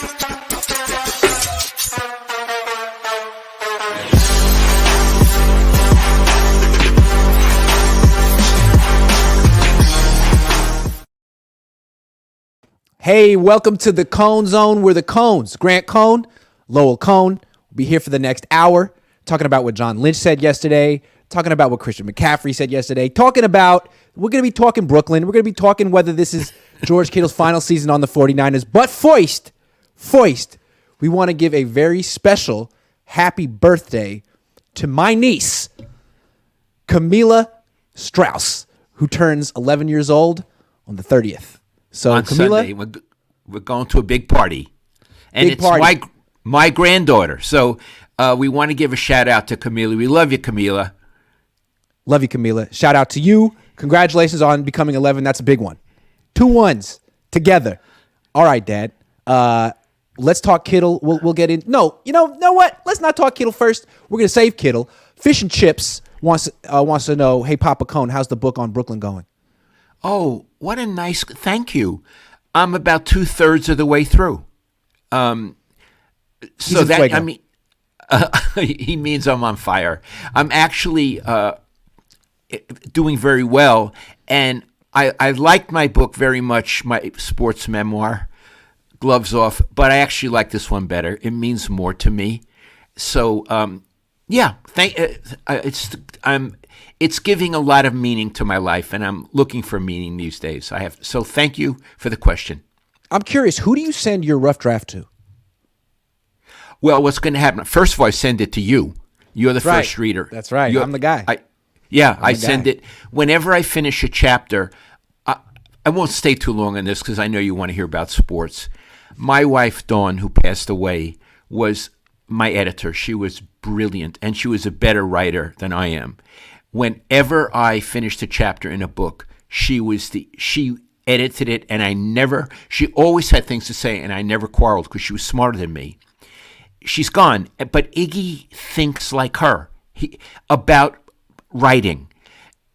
Hey, welcome to the Cohn Zone. We're the Cohns. Grant Cohn, Lowell Cohn. We'll be here for the next hour talking about what John Lynch said yesterday, talking about what Christian McCaffrey said yesterday, we're going to be talking Brooklyn. We're going to be talking whether this is George Kittle's final season on the 49ers. But Foist, we want to give a very special happy birthday to my niece, Camila Strauss, who turns 11 years old on the 30th. So on Camila, Sunday, we're going to a big party, and it's my granddaughter. So we want to give a shout out to Camila. We love you, Camila. Love you, Camila. Shout out to you. Congratulations on becoming 11. That's a big one. 2 1s together. All right, Dad. Let's talk Kittle. We'll get in. No, you know what? Let's not talk Kittle first. We're gonna save Kittle. Fish and Chips wants to know. Hey, Papa Cohn, how's the book on Brooklyn going? Oh, what a nice thank you. I'm about 2/3 of the way through. So that, I mean, he means I'm on fire. I'm actually doing very well, and I liked my book very much, my sports memoir, Gloves Off, but I actually like this one better. It means more to me. So, yeah, it's giving a lot of meaning to my life, and I'm looking for meaning these days. So thank you for the question. I'm curious, who do you send your rough draft to? Well, what's going to happen? First of all, I send it to you. You're the first reader. That's right. I'm the guy. I send it. Whenever I finish a chapter, I won't stay too long on this because I know you want to hear about sports. My wife, Dawn, who passed away, was my editor. She was brilliant, and she was a better writer than I am. Whenever I finished a chapter in a book, she edited it, and she always had things to say, and I never quarreled because she was smarter than me. She's gone, but Iggy thinks like her about writing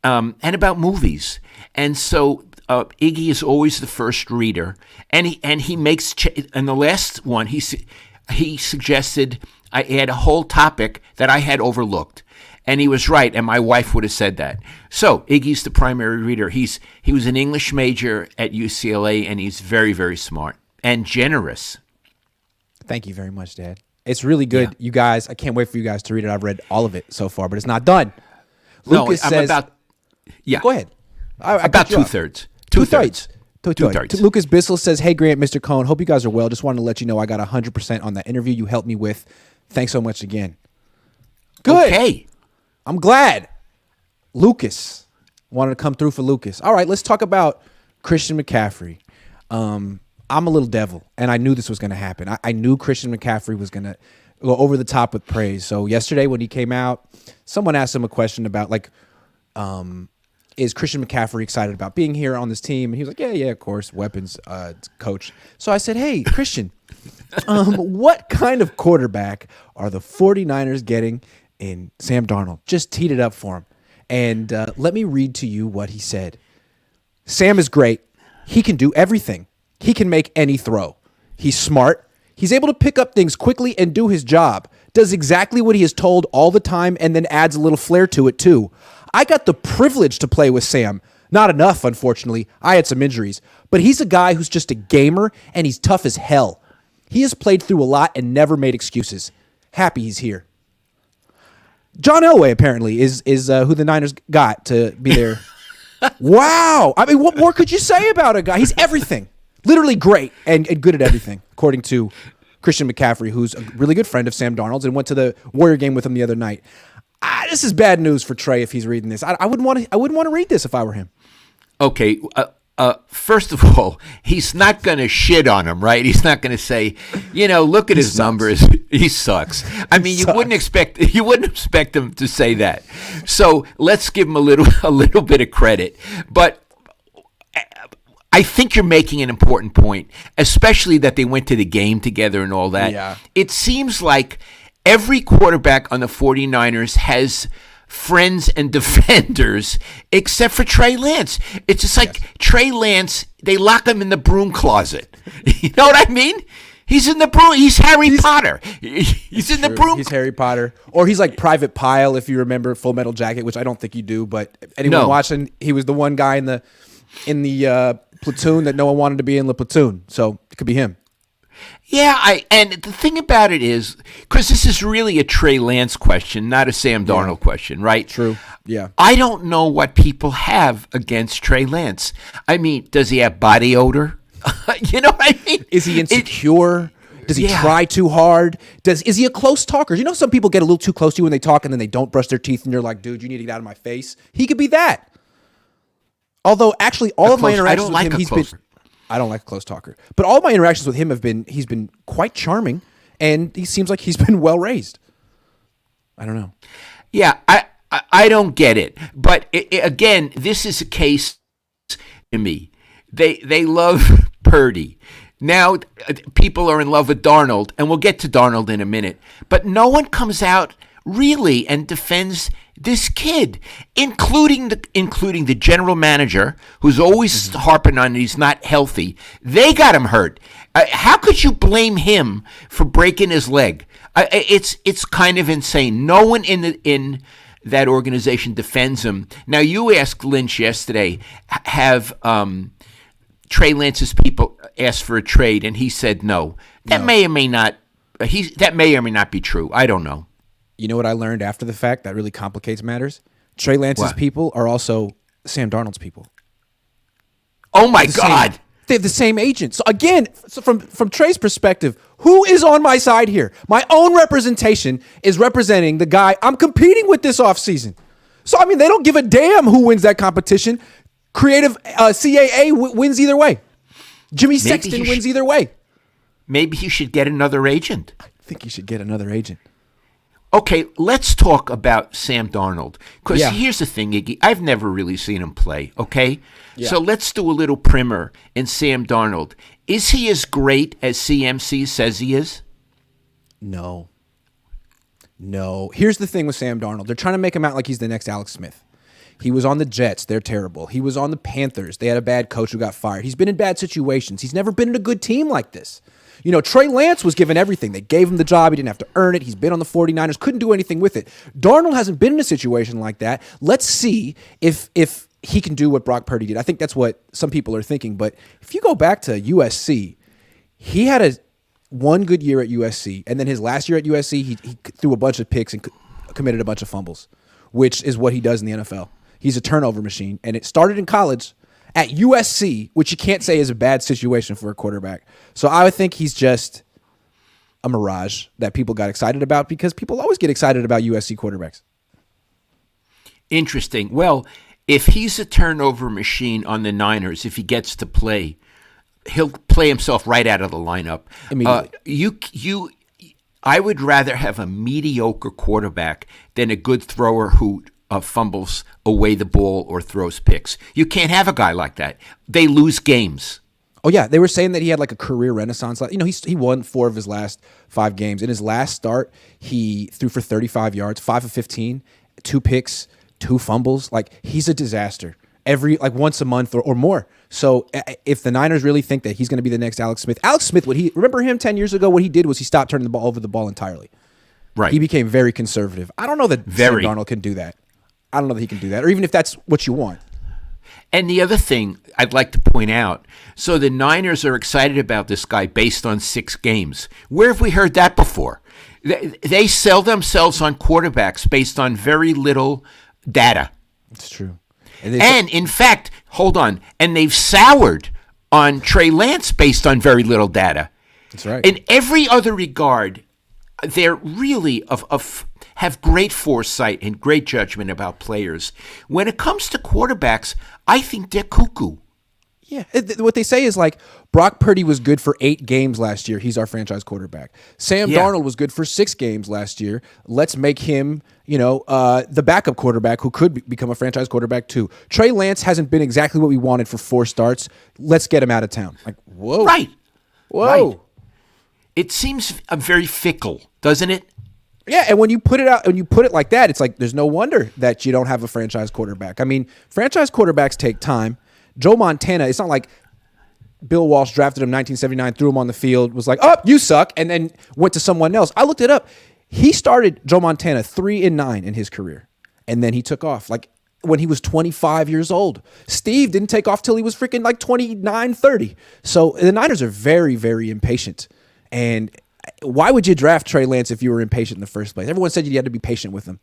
and about movies. And so Iggy is always the first reader, and he makes in the last one he suggested I add a whole topic that I had overlooked. And he was right, and my wife would have said that. So Iggy's the primary reader. He was an English major at UCLA, and he's very, very smart and generous. Thank you very much, Dad. It's really good, you guys. I can't wait for you guys to read it. I've read all of it so far, but it's not done. Lucas says, Go ahead. About 2/3. 2/3. 2/3. Lucas Bissell says, hey, Grant, Mr. Cohn, hope you guys are well. Just wanted to let you know I got 100% on that interview you helped me with. Thanks so much again. Good. Okay. I'm glad. Lucas wanted to come through for Lucas. All right, let's talk about Christian McCaffrey. I'm a little devil, and I knew this was going to happen. I knew Christian McCaffrey was going to go over the top with praise. So yesterday when he came out, someone asked him a question about, is Christian McCaffrey excited about being here on this team? And he was like, yeah, of course, weapons coach. So I said, hey, Christian, what kind of quarterback are the 49ers getting in Sam Darnold? Just teed it up for him. And let me read to you what he said. Sam is great. He can do everything. He can make any throw. He's smart. He's able to pick up things quickly and do his job. Does exactly what he is told all the time and then adds a little flair to it too. I got the privilege to play with Sam. Not enough, unfortunately. I had some injuries. But he's a guy who's just a gamer, and he's tough as hell. He has played through a lot and never made excuses. Happy he's here. John Elway, apparently, is who the Niners got to be there. Wow. I mean, what more could you say about a guy? He's everything. Literally great and good at everything, according to Christian McCaffrey, who's a really good friend of Sam Darnold's and went to the Warrior game with him the other night. This is bad news for Trey if he's reading this. I wouldn't want to read this if I were him. Okay. First of all, he's not going to shit on him, right? He's not going to say, look at his numbers. He sucks. I mean, you wouldn't expect him to say that. So let's give him a little bit of credit. But I think you're making an important point, especially that they went to the game together and all that. Yeah. It seems like every quarterback on the 49ers has friends and defenders except for Trey Lance. It's just like Trey Lance, they lock him in the broom closet. You know what I mean? He's in the broom. He's Harry Potter. He's in the broom. He's Harry Potter, or he's like Private Pyle, if you remember Full Metal Jacket, which I don't think you do. But anyone watching, he was the one guy in the platoon that no one wanted to be in the platoon, so it could be him. Yeah, and the thing about it is, because this is really a Trey Lance question, not a Sam Darnold question, right? True. Yeah. I don't know what people have against Trey Lance. I mean, does he have body odor? You know what I mean? Is he insecure? Does he try too hard? Is he a close talker? You know, some people get a little too close to you when they talk and then they don't brush their teeth and you're like, dude, you need to get out of my face. He could be that. Although, actually, all of my interactions with him, I don't like a close talker. But all of my interactions with him he's been quite charming, and he seems like he's been well raised. I don't know. Yeah, I don't get it. But again, this is a case to me. They love Purdy. Now people are in love with Darnold, and we'll get to Darnold in a minute. But no one comes out really and defends this kid, including the general manager, who's always harping on he's not healthy. They got him hurt. How could you blame him for breaking his leg? It's kind of insane. No one in that organization defends him. Now, you asked Lynch yesterday, have Trey Lance's people asked for a trade, and he said no. That may or may not. That may or may not be true. I don't know. You know what I learned after the fact that really complicates matters? Trey Lance's people are also Sam Darnold's people. Oh my God! They have the same agent. So again, from Trey's perspective, who is on my side here? My own representation is representing the guy I'm competing with this offseason. So I mean, they don't give a damn who wins that competition. Creative CAA wins either way. Jimmy Sexton wins either way. Maybe you should get another agent. I think you should get another agent. Okay, let's talk about Sam Darnold. Because here's the thing, Iggy. I've never really seen him play, okay? Yeah. So let's do a little primer in Sam Darnold. Is he as great as CMC says he is? No. Here's the thing with Sam Darnold. They're trying to make him out like he's the next Alex Smith. He was on the Jets. They're terrible. He was on the Panthers. They had a bad coach who got fired. He's been in bad situations. He's never been in a good team like this. You know, Trey Lance was given everything. They gave him the job. He didn't have to earn it. He's been on the 49ers, couldn't do anything with it. Darnold hasn't been in a situation like that. Let's see if he can do what Brock Purdy did. I think that's what some people are thinking. But if you go back to USC, he had one good year at USC, and then his last year at USC, he threw a bunch of picks and committed a bunch of fumbles, which is what he does in the NFL. He's a turnover machine, and it started in college at USC, which you can't say is a bad situation for a quarterback. So I would think he's just a mirage that people got excited about because people always get excited about USC quarterbacks. Interesting. Well, if he's a turnover machine on the Niners, if he gets to play, he'll play himself right out of the lineup. Immediately. I would rather have a mediocre quarterback than a good thrower who fumbles away the ball or throws picks. You can't have a guy like that. They lose games. Oh, yeah. They were saying that he had like a career renaissance. You know, he won 4 of his last 5 games. In his last start, he threw for 35 yards, 5 of 15, 2 picks, 2 fumbles. Like, he's a disaster once a month or more. So if the Niners really think that he's going to be the next Alex Smith, remember him 10 years ago? What he did was he stopped turning the ball over the ball entirely. Right. He became very conservative. I don't know that Sam Darnold can do that. I don't know that he can do that, or even if that's what you want. And the other thing I'd like to point out, so the Niners are excited about this guy based on 6 games. Where have we heard that before? They sell themselves on quarterbacks based on very little data. It's true. And in fact, hold on, and they've soured on Trey Lance based on very little data. That's right. In every other regard, they're really have great foresight and great judgment about players. When it comes to quarterbacks, I think they're cuckoo. Yeah, what they say is like Brock Purdy was good for 8 games last year. He's our franchise quarterback. Sam Darnold was good for 6 games last year. Let's make him, the backup quarterback who could become a franchise quarterback too. Trey Lance hasn't been exactly what we wanted for 4 starts. Let's get him out of town. Like, whoa. Right. Whoa. Right. It seems very fickle, doesn't it? Yeah, and when you put it like that, it's like there's no wonder that you don't have a franchise quarterback. I mean, franchise quarterbacks take time. Joe Montana, it's not like Bill Walsh drafted him 1979, threw him on the field, was like, "Oh, you suck," and then went to someone else. I looked it up. He started Joe Montana 3-9 in his career, and then he took off like when he was 25 years old. Steve didn't take off till he was freaking like 29, 30. So the Niners are very, very impatient. And why would you draft Trey Lance if you were impatient in the first place? Everyone said you had to be patient with him.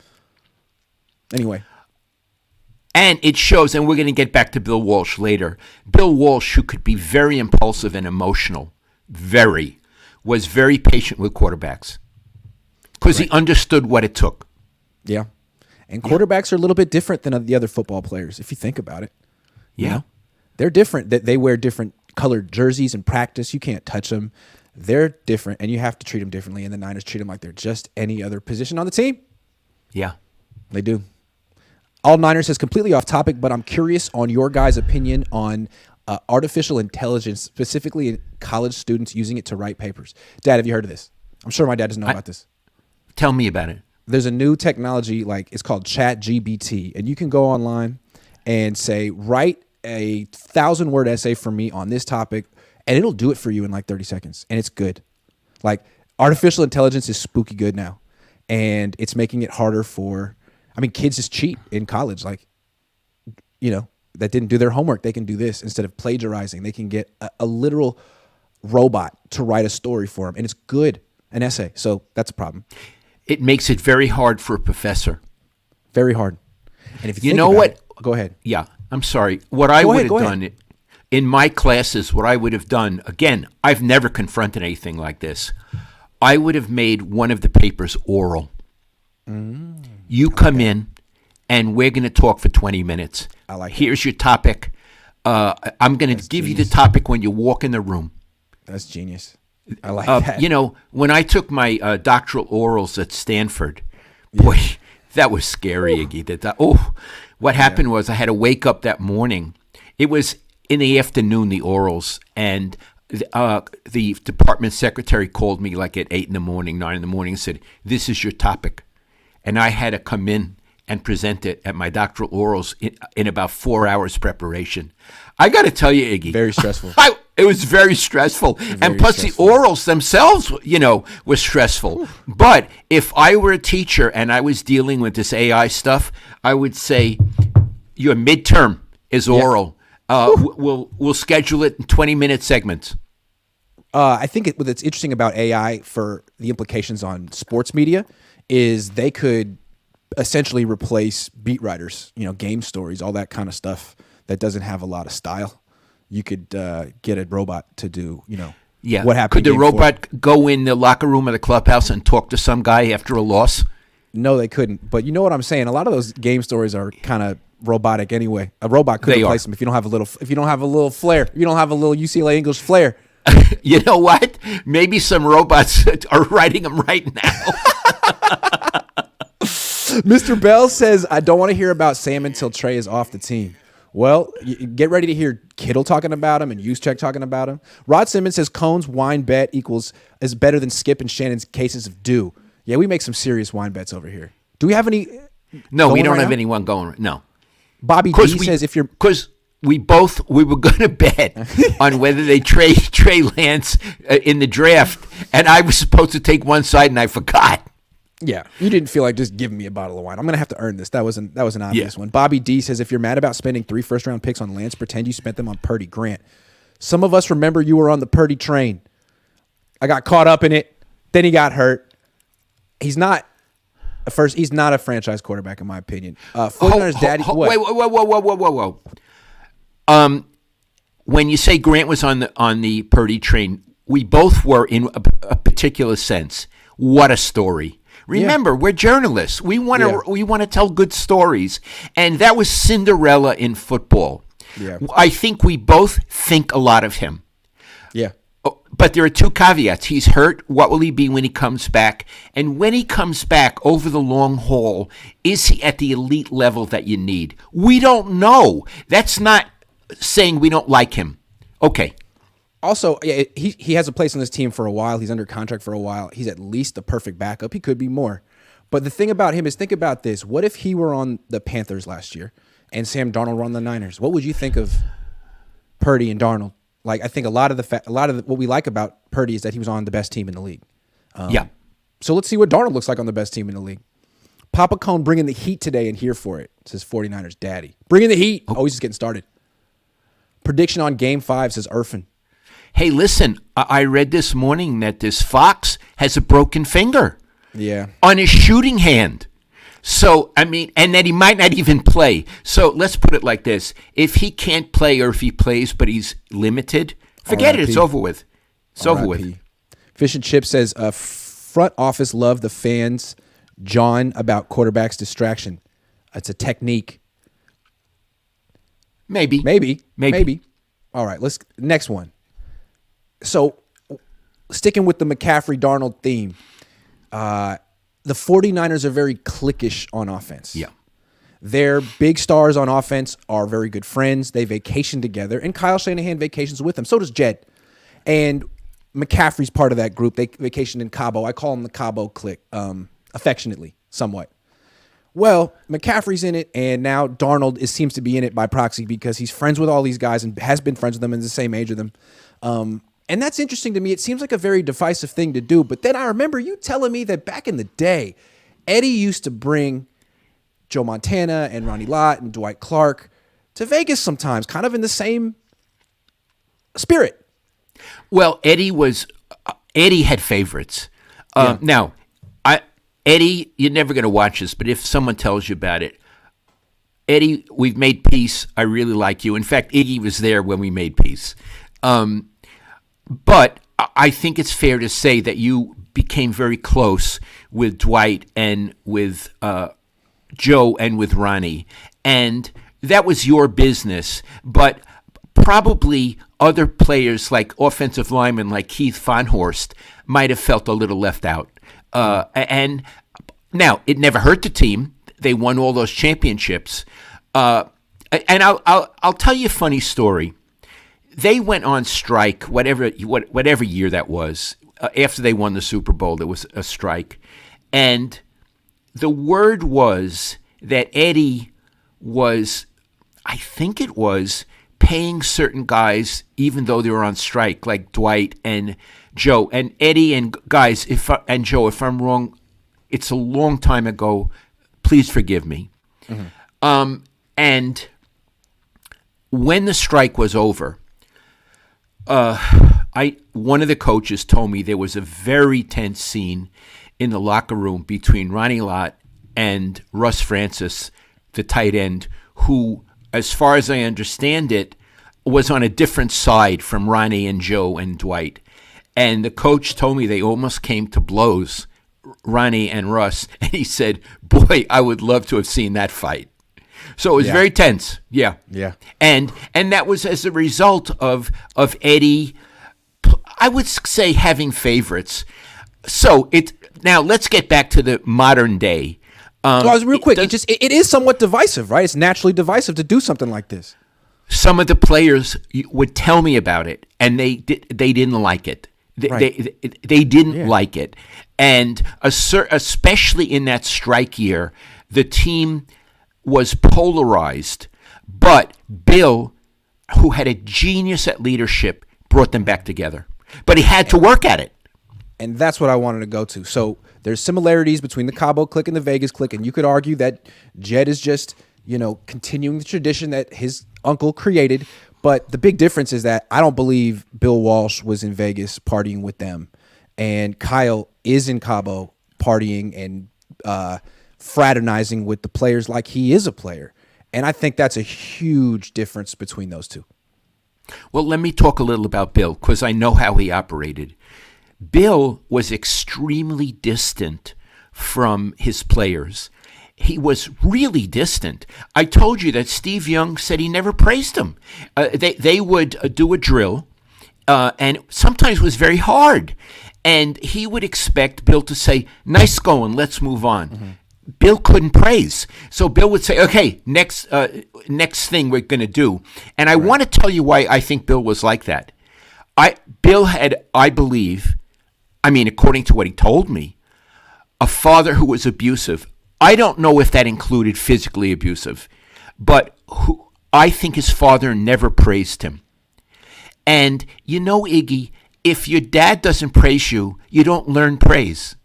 Anyway. And it shows, and we're going to get back to Bill Walsh later. Bill Walsh, who could be very impulsive and emotional, was very patient with quarterbacks because he understood what it took. Yeah. And quarterbacks are a little bit different than the other football players, if you think about it. Yeah. You know? They're different. They wear different colored jerseys in practice. You can't touch them. They're different, and you have to treat them differently, and the Niners treat them like they're just any other position on the team. Yeah. They do. All Niners is completely off topic, but I'm curious on your guys' opinion on artificial intelligence, specifically in college students using it to write papers. Dad, have you heard of this? I'm sure my dad doesn't know about this. Tell me about it. There's a new technology, it's called ChatGPT, and you can go online and say, write a 1,000-word essay for me on this topic, and it'll do it for you in like 30 seconds, and it's good. Like, artificial intelligence is spooky good now, and it's making it harder for, kids just cheat in college. Like, that didn't do their homework. They can do this instead of plagiarizing. They can get a literal robot to write a story for them, and it's good, an essay. So that's a problem. It makes it very hard for a professor. Very hard. And if you know what? Go ahead. Yeah, I'm sorry. What I would have done in my classes, what I would have done, again, I've never confronted anything like this. I would have made one of the papers oral. You come in, and we're going to talk for 20 minutes. I like Here's your topic. I'm going to give you the topic when you walk in the room. That's genius. I like that. When I took my doctoral orals at Stanford, boy, that was scary, Iggy. What happened was I had to wake up that morning. It was in the afternoon, the orals, and the department secretary called me like at 8 in the morning, 9 in the morning, and said, "This is your topic." And I had to come in and present it at my doctoral orals in about 4 hours preparation. I got to tell you, Iggy. Very stressful. It was very stressful. And plus stressful. The orals themselves, were stressful. But if I were a teacher and I was dealing with this AI stuff, I would say your midterm is oral. We'll schedule it in 20-minute segments. I think what's interesting about AI for the implications on sports media is they could essentially replace beat writers, game stories, all that kind of stuff that doesn't have a lot of style. You could get a robot to do, what happened. Could the robot go in the locker room of the clubhouse and talk to some guy after a loss? No, they couldn't. But you know what I'm saying? A lot of those game stories are kind of robotic anyway. A robot could replace them if you don't have a little flair. If you don't have a little UCLA English flair. You know what? Maybe some robots are writing them right now. Mr. Bell says, I don't want to hear about Sam until Trey is off the team. Well, get ready to hear Kittle talking about him and Juszczyk talking about him. Rod Simmons says Cohn's wine bet is better than Skip and Shannon's cases of dew. Yeah, we make some serious wine bets over here. Do we have any? No, we don't have anyone going. No. Bobby D says if you're because we were going to bet on whether they trade Trey Lance in the draft, and I was supposed to take one side and I forgot. Yeah, you didn't feel like just giving me a bottle of wine. I'm going to have to earn this. That was an obvious one. Bobby D says, if you're mad about spending 3 first-round picks on Lance, pretend you spent them on Purdy. Grant, some of us remember you were on the Purdy train. I got caught up in it. Then he got hurt. He's not a franchise quarterback, in my opinion. 49ers daddy. What? Whoa. When you say Grant was on the Purdy train, we both were in a particular sense. What a story. Remember, we're journalists. We want to tell good stories, and that was Cinderella in football. Yeah. I think we both think a lot of him. Yeah. But there are 2 caveats. He's hurt. What will he be when he comes back? And when he comes back over the long haul, is he at the elite level that you need? We don't know. That's not saying we don't like him. Okay. Also, he has a place on this team for a while. He's under contract for a while. He's at least the perfect backup. He could be more. But the thing about him is, think about this. What if he were on the Panthers last year and Sam Darnold were on the Niners? What would you think of Purdy and Darnold Like I think a lot of what we like about Purdy is that he was on the best team in the league. Yeah. So let's see what Darnold looks like on the best team in the league. Papa Cohn bringing the heat today and here for it, says 49ers daddy. Bringing the heat. Oh, he's just getting started. Prediction on Game 5, says Irfan. Hey, listen, I read this morning that this Fox has a broken finger. Yeah. On his shooting hand. So, I mean, and that he might not even play. So let's put it like this. If he can't play or if he plays but he's limited, forget it. It's over with. It's over with. Fish and Chip says, front office love the fans, John, about quarterback's distraction. It's a technique. Maybe. All right, next one. So, sticking with the McCaffrey-Darnold theme, the 49ers are very cliquish on offense. Yeah. Their big stars on offense are very good friends. They vacation together, and Kyle Shanahan vacations with them. So does Jed. And McCaffrey's part of that group. They vacation in Cabo. I call them the Cabo clique, affectionately, somewhat. Well, McCaffrey's in it, and now Darnold seems to be in it by proxy because he's friends with all these guys and has been friends with them and the same age of them. And that's interesting to me. It seems like a very divisive thing to do. But then I remember you telling me that back in the day, Eddie used to bring Joe Montana and Ronnie Lott and Dwight Clark to Vegas sometimes, kind of in the same spirit. Well, Eddie had favorites. Yeah. Now, Eddie, you're never going to watch this, but if someone tells you about it, Eddie, we've made peace. I really like you. In fact, Iggy was there when we made peace. But I think it's fair to say that you became very close with Dwight and with Joe and with Ronnie. And that was your business. But probably other players like offensive linemen like Keith Fonhorst might have felt a little left out. And now, it never hurt the team. They won all those championships. And I'll tell you a funny story. They went on strike, whatever year that was. After they won the Super Bowl, there was a strike. And the word was that Eddie was, I think it was, paying certain guys even though they were on strike, like Dwight and Joe. And Eddie and guys, and Joe, if I'm wrong, it's a long time ago. Please forgive me. Mm-hmm. And when the strike was over, one of the coaches told me there was a very tense scene in the locker room between Ronnie Lott and Russ Francis, the tight end, who, as far as I understand it, was on a different side from Ronnie and Joe and Dwight. And the coach told me they almost came to blows, Ronnie and Russ. And he said, boy, I would love to have seen that fight. So it was very tense. Yeah. Yeah. And that was as a result of Eddie, I would say, having favorites. So now let's get back to the modern day. Real quick, it is somewhat divisive, right? It's naturally divisive to do something like this. Some of the players would tell me about it, and they didn't like it. They didn't like it. And especially in that strike year, the team was polarized. But Bill, who had a genius at leadership, brought them back together. But he had to work at it. And that's what I wanted to go to. So there's similarities between the Cabo clique and the Vegas clique, and you could argue that Jed is just, continuing the tradition that his uncle created. But the big difference is that I don't believe Bill Walsh was in Vegas partying with them, and Kyle is in Cabo partying and fraternizing with the players like he is a player. And I think that's a huge difference between those two. Well, let me talk a little about Bill, because I know how he operated. Bill was extremely distant from his players. He was really distant. I told you that Steve Young said he never praised him. They would do a drill, and sometimes it was very hard. And he would expect Bill to say, nice going, let's move on. Mm-hmm. Bill couldn't praise. So Bill would say, okay, next thing we're going to do. And I want to tell you why I think Bill was like that. Bill had, I believe, according to what he told me, a father who was abusive. I don't know if that included physically abusive, but I think his father never praised him. And you know, Iggy, if your dad doesn't praise you, you don't learn praise.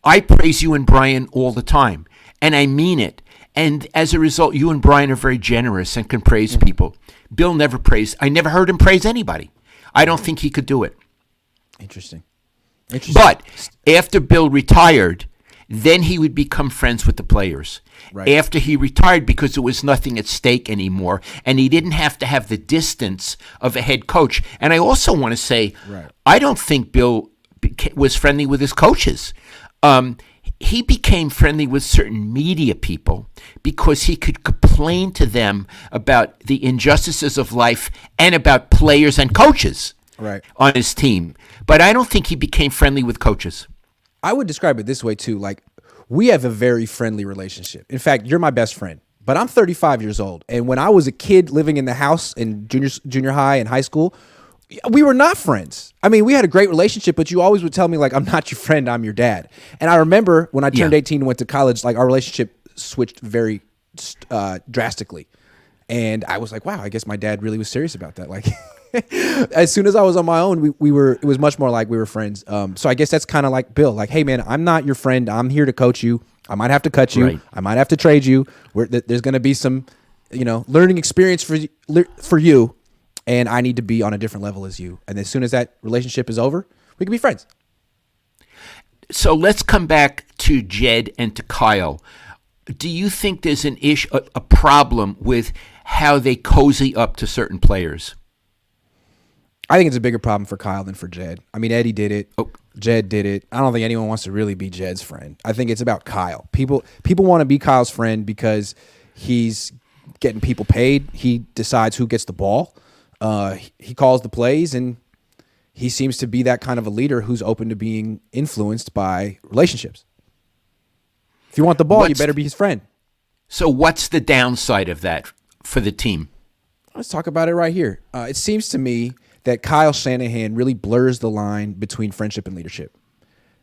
I praise you and Brian all the time, and I mean it. And as a result, you and Brian are very generous and can praise people. Bill never praised. I never heard him praise anybody. I don't think he could do it. Interesting. But after Bill retired, then he would become friends with the players. Right. After he retired, because there was nothing at stake anymore, and he didn't have to have the distance of a head coach. And I also want to say, I don't think Bill was friendly with his coaches. He became friendly with certain media people because he could complain to them about the injustices of life and about players and coaches on his team. But I don't think he became friendly with coaches. I would describe it this way, too. Like, we have a very friendly relationship. In fact, you're my best friend. But I'm 35 years old. And when I was a kid living in the house in junior high and high school, we were not friends. I mean, we had a great relationship, but you always would tell me, like, I'm not your friend, I'm your dad. And I remember when I turned 18 and went to college, like, our relationship switched very drastically. And I was like, wow, I guess my dad really was serious about that. Like, as soon as I was on my own, it was much more like we were friends. So I guess that's kind of like Bill. Like, hey, man, I'm not your friend. I'm here to coach you. I might have to cut you. Right. I might have to trade you. There's going to be some, learning experience for you. And I need to be on a different level as you. And as soon as that relationship is over, we can be friends. So let's come back to Jed and to Kyle. Do you think there's an issue, a problem with how they cozy up to certain players? I think it's a bigger problem for Kyle than for Jed. I mean, Eddie did it. Jed did it. I don't think anyone wants to really be Jed's friend. I think it's about Kyle. People want to be Kyle's friend because he's getting people paid. He decides who gets the ball. He calls the plays, and he seems to be that kind of a leader who's open to being influenced by relationships. If you want the ball, you better be his friend. So what's the downside of that for the team? Let's talk about it right here. It seems to me that Kyle Shanahan really blurs the line between friendship and leadership.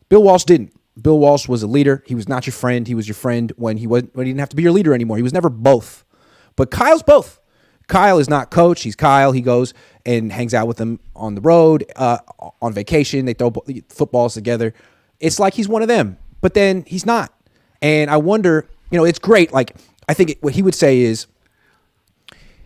Bill Walsh didn't. Bill Walsh was a leader. He was not your friend. He was your friend when he didn't have to be your leader anymore. He was never both. But Kyle's both. Kyle is not coach. He's Kyle. He goes and hangs out with them on the road, on vacation. They throw footballs together. It's like he's one of them, but then he's not. And I wonder, it's great. Like, I think what he would say is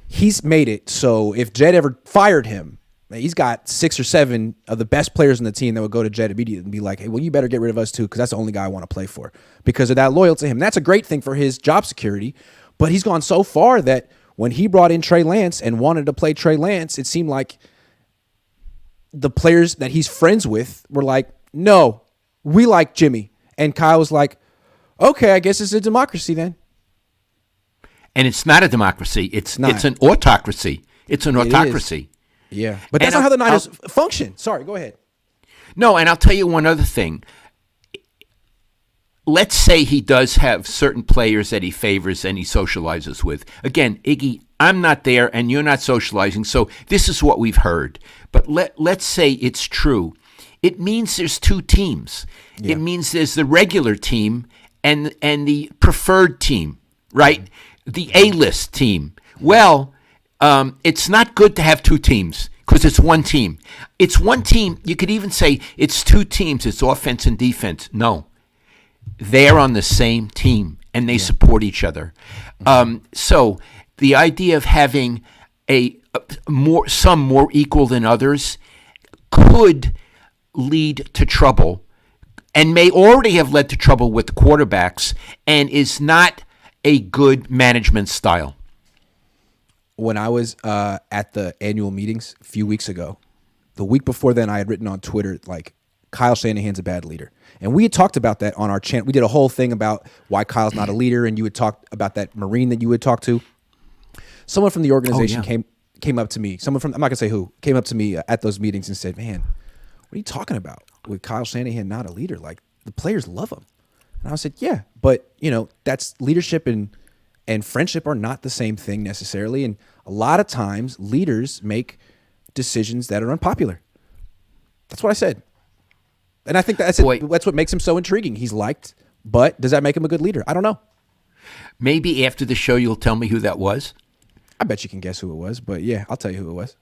he's made it so if Jed ever fired him, he's got 6 or 7 of the best players on the team that would go to Jed immediately and be like, hey, well, you better get rid of us too, because that's the only guy I want to play for, because of that loyal to him. And that's a great thing for his job security. But he's gone so far that when he brought in Trey Lance and wanted to play Trey Lance, it seemed like the players that he's friends with were like, no, we like Jimmy. And Kyle was like, okay, I guess it's a democracy then. And it's not a democracy. It's an autocracy. It's an autocracy. Yeah. But that's not how the Niners function. Sorry, go ahead. No, and I'll tell you one other thing. Let's say he does have certain players that he favors and he socializes with. Again, Iggy, I'm not there and you're not socializing, so this is what we've heard. But let's say it's true. It means there's 2 teams. Yeah. It means there's the regular team and the preferred team, right? The A-list team. Well, it's not good to have 2 teams because it's one team. It's one team. You could even say it's 2 teams. It's offense and defense. No. They're on the same team, and they support each other. So the idea of having some more equal than others could lead to trouble, and may already have led to trouble with the quarterbacks, and is not a good management style. When I was at the annual meetings a few weeks ago, the week before then, I had written on Twitter, like, Kyle Shanahan's a bad leader. And we had talked about that on our channel. We did a whole thing about why Kyle's not a leader, and you had talked about that Marine that you had talked to. Someone from the organization came up to me. Someone from, I'm not going to say who, came up to me at those meetings and said, man, what are you talking about with Kyle Shanahan not a leader? Like, the players love him. And I said, yeah, but, that's leadership and friendship are not the same thing necessarily. And a lot of times leaders make decisions that are unpopular. That's what I said. And I think that's what makes him so intriguing. He's liked, but does that make him a good leader? I don't know. Maybe after the show you'll tell me who that was. I bet you can guess who it was, but yeah, I'll tell you who it was.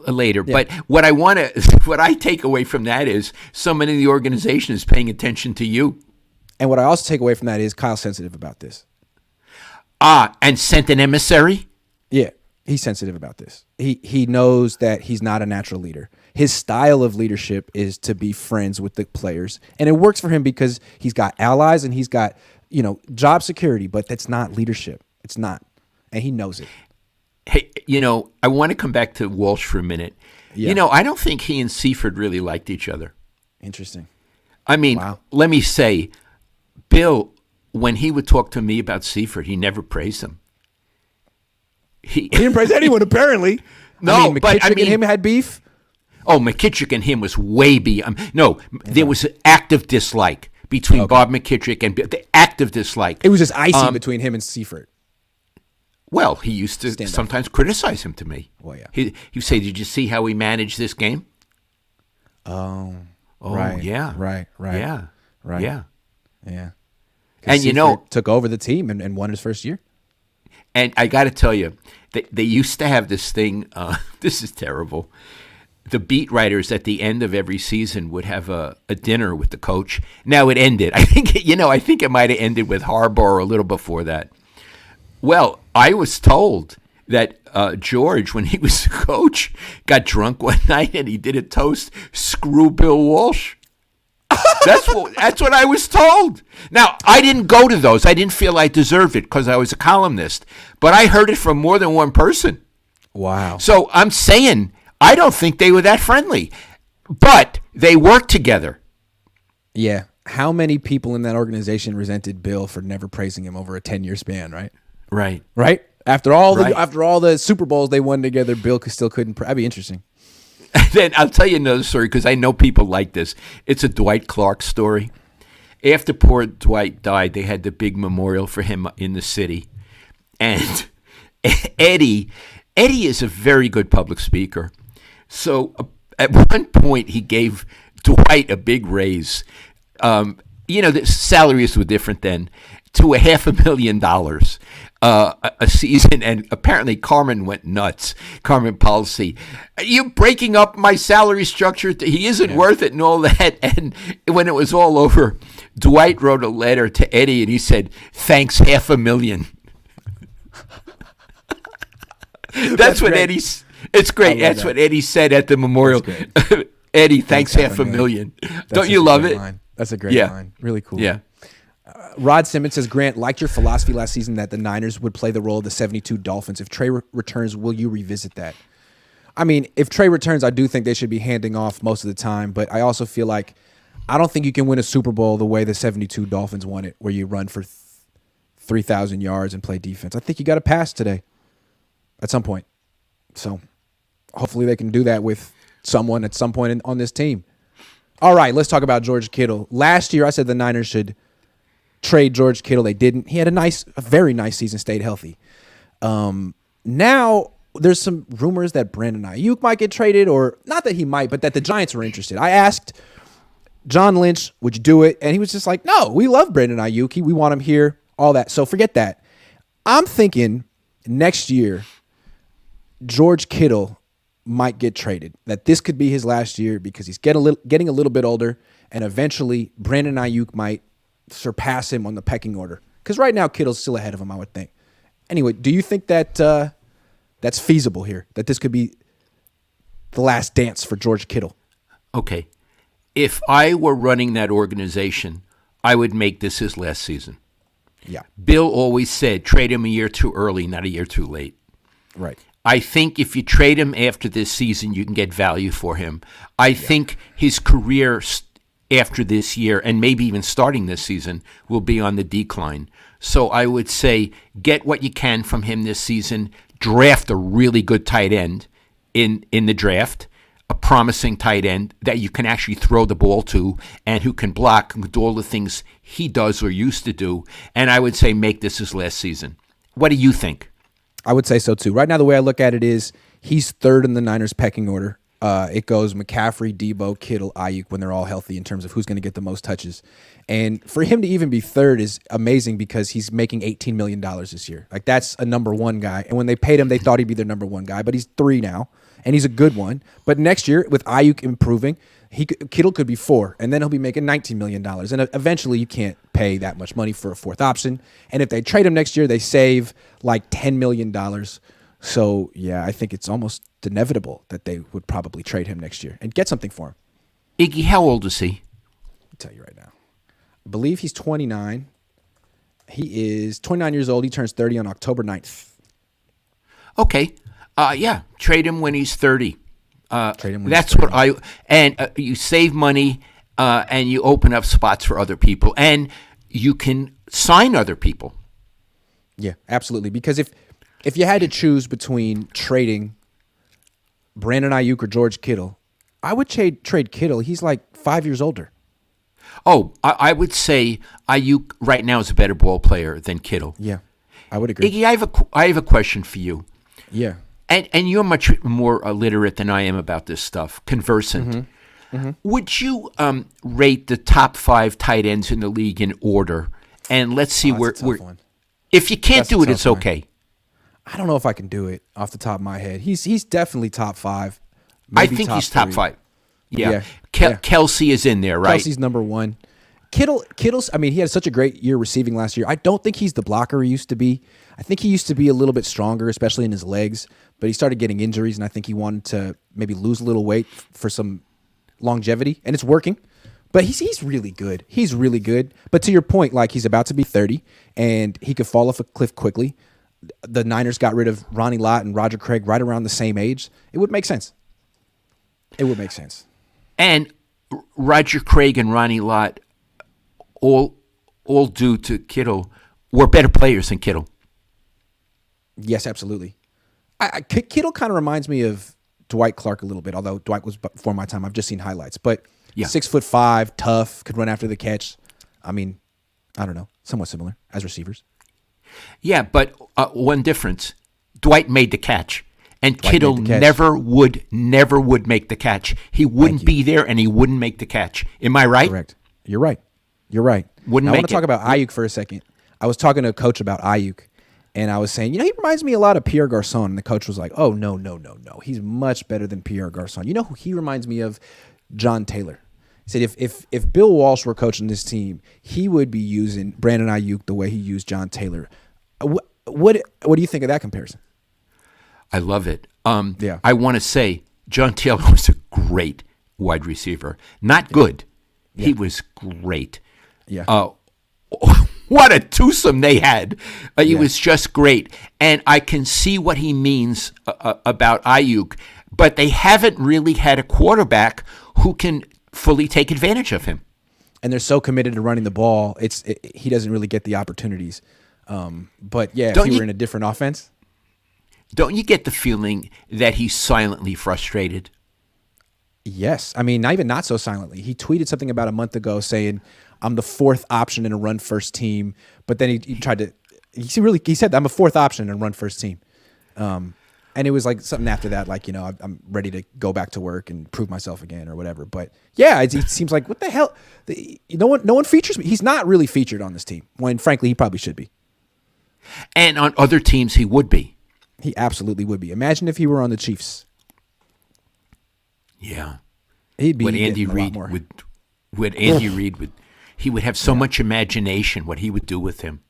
later. Yeah. But what I take away from that is someone in the organization is paying attention to you. And what I also take away from that is Kyle's sensitive about this. And sent an emissary? Yeah, he's sensitive about this. He knows that he's not a natural leader. His style of leadership is to be friends with the players. And it works for him because he's got allies and he's got, job security, but that's not leadership. It's not. And he knows it. Hey, I want to come back to Walsh for a minute. Yeah. I don't think he and Seifert really liked each other. Interesting. I mean, wow. Let me say, Bill, when he would talk to me about Seifert, he never praised him. He didn't praise anyone, apparently. No, McKittrick and him had beef? Oh, McKittrick and him was way beyond. There was an active dislike between Bob McKittrick and the active dislike. It was just icy between him and Seifert. Well, he used to sometimes criticize him to me. Well, yeah. He would say, "Did you see how he managed this game?" Oh, right. Yeah. Right. Yeah. Right. Yeah. Yeah. And Seifert took over the team and won his first year. And I got to tell you, they used to have this thing. This is terrible. The beat writers at the end of every season would have a dinner with the coach. Now it ended. I think it might have ended with Harbaugh or a little before that. Well, I was told that George, when he was a coach, got drunk one night and he did a toast, "Screw Bill Walsh." That's what I was told. Now, I didn't go to those. I didn't feel I deserved it because I was a columnist. But I heard it from more than one person. Wow. So I'm saying I don't think they were that friendly. But they worked together. Yeah. How many people in that organization resented Bill for never praising him over a 10-year span, right? Right? After all the Super Bowls they won together, Bill still couldn't. That'd be interesting. Then I'll tell you another story because I know people like this. It's a Dwight Clark story. After poor Dwight died, they had the big memorial for him in the city. And Eddie is a very good public speaker. So at one point, he gave Dwight a big raise. The salaries were different then, to $500,000 a season, and apparently Carmen went nuts. Carmen Policy, "Are you breaking up my salary structure? He isn't worth it," and all that. And when it was all over, Dwight wrote a letter to Eddie, and he said, "Thanks, $500,000." That's what great. Eddie's. It's great. That's what Eddie said at the memorial. Eddie, thanks $500,000. Don't you love it? Line. That's a great line. Really cool. Yeah. Rod Simmons says, "Grant, liked your philosophy last season that the Niners would play the role of the 72 Dolphins. If Trey returns, will you revisit that?" I mean, if Trey returns, I do think they should be handing off most of the time, but I also feel like I don't think you can win a Super Bowl the way the 72 Dolphins won it, where you run for 3,000 yards and play defense. I think you got to pass today at some point. So hopefully they can do that with someone at some point on this team. All right, let's talk about George Kittle. Last year, I said the Niners should trade George Kittle. They didn't. He had a very nice season, stayed healthy. Now there's some rumors that Brandon Aiyuk might get traded, or not that he might, but that the Giants were interested. I asked John Lynch, "Would you do it?" And he was just like, "No, we love Brandon Aiyuk. We want him here, all that." So forget that. I'm thinking next year, George Kittle might get traded, that this could be his last year because he's getting a little bit older, and eventually Brandon Aiyuk might surpass him on the pecking order. Because right now Kittle's still ahead of him, I would think. Anyway, do you think that that's feasible here, that this could be the last dance for George Kittle? Okay. If I were running that organization, I would make this his last season. Yeah. Bill always said, trade him a year too early, not a year too late. Right. I think if you trade him after this season, you can get value for him. I think his career after this year, and maybe even starting this season, will be on the decline. So I would say get what you can from him this season. Draft a really good tight end in the draft, a promising tight end that you can actually throw the ball to and who can block and do all the things he does or used to do. And I would say make this his last season. What do you think? I would say so too. Right now, the way I look at it is he's third in the Niners pecking order. It goes McCaffrey, Debo, Kittle, Aiyuk when they're all healthy in terms of who's going to get the most touches. And for him to even be third is amazing because he's making $18 million this year. Like, that's a number one guy. And when they paid him, they thought he'd be their number one guy, but he's 3 now. and he's a good one. But next year, with Aiyuk improving, Kittle could be 4, and then he'll be making $19 million. And eventually, you can't pay that much money for a fourth option. And if they trade him next year, they save like $10 million. So, yeah, I think it's almost inevitable that they would probably trade him next year and get something for him. Iggy, how old is he? I'll tell you right now. I believe he's 29. He is 29 years old. He turns 30 on October 9th. Okay. Yeah, trade him when he's 30. Trade him when that's he's 30. what you save money and you open up spots for other people, and you can sign other people. Yeah, absolutely. Because if you had to choose between trading Brandon Aiyuk or George Kittle, I would trade Kittle. He's like 5 years older. Oh, I would say Aiyuk right now is a better ball player than Kittle. Yeah, I would agree. Iggy, I have a question for you. Yeah. And you're much more literate than I am about this stuff, conversant. Mm-hmm. Mm-hmm. Would you rate the top 5 tight ends in the league in order? And let's see where. If you can't do it, it's okay. I don't know if I can do it off the top of my head. He's definitely top 5. I think he's top 5. Yeah. Yeah. Kelsey is in there, right? Kelsey's number 1. Kittle's, I mean, he had such a great year receiving last year. I don't think he's the blocker he used to be. I think he used to be a little bit stronger, especially in his legs, but he started getting injuries, and I think he wanted to maybe lose a little weight for some longevity, and it's working. But he's really good. He's really good. But to your point, like, he's about to be 30, and he could fall off a cliff quickly. The Niners got rid of Ronnie Lott and Roger Craig right around the same age. It would make sense. It would make sense. And Roger Craig and Ronnie Lott, all due to Kittle, were better players than Kittle. Yes, absolutely. Kittle kind of reminds me of Dwight Clark a little bit, although Dwight was before my time. I've just seen highlights. But 6'5", tough, could run after the catch. I mean, I don't know, somewhat similar as receivers. Yeah, but one difference. Dwight made the catch. And Kittle never would make the catch. He wouldn't be there, and he wouldn't make the catch. Am I right? Correct. You're right. You're right. I want to talk about Aiyuk for a second. I was talking to a coach about Aiyuk, and I was saying, he reminds me a lot of Pierre Garçon. And the coach was like, oh, no. He's much better than Pierre Garçon. You know who he reminds me of? John Taylor. He said if Bill Walsh were coaching this team, he would be using Brandon Aiyuk the way he used John Taylor. What do you think of that comparison? I love it. Yeah. I want to say John Taylor was a great wide receiver. Not good. Yeah. He was great. Yeah. What a twosome they had. He was just great. And I can see what he means about Aiyuk, but they haven't really had a quarterback who can fully take advantage of him. And they're so committed to running the ball, he doesn't really get the opportunities. But yeah, if he were in a different offense. Don't you get the feeling that he's silently frustrated? Yes. I mean, not so silently. He tweeted something about a month ago saying, I'm the 4th option in a run-first team. But then he tried to – he said, I'm a 4th option in a run-first team. And it was like something after that, like, I'm ready to go back to work and prove myself again or whatever. But, yeah, it seems like, what the hell? No one features me. He's not really featured on this team when, frankly, he probably should be. And on other teams, he would be. He absolutely would be. Imagine if he were on the Chiefs. Yeah. He'd be what Andy Reid would he would have so much imagination what he would do with him.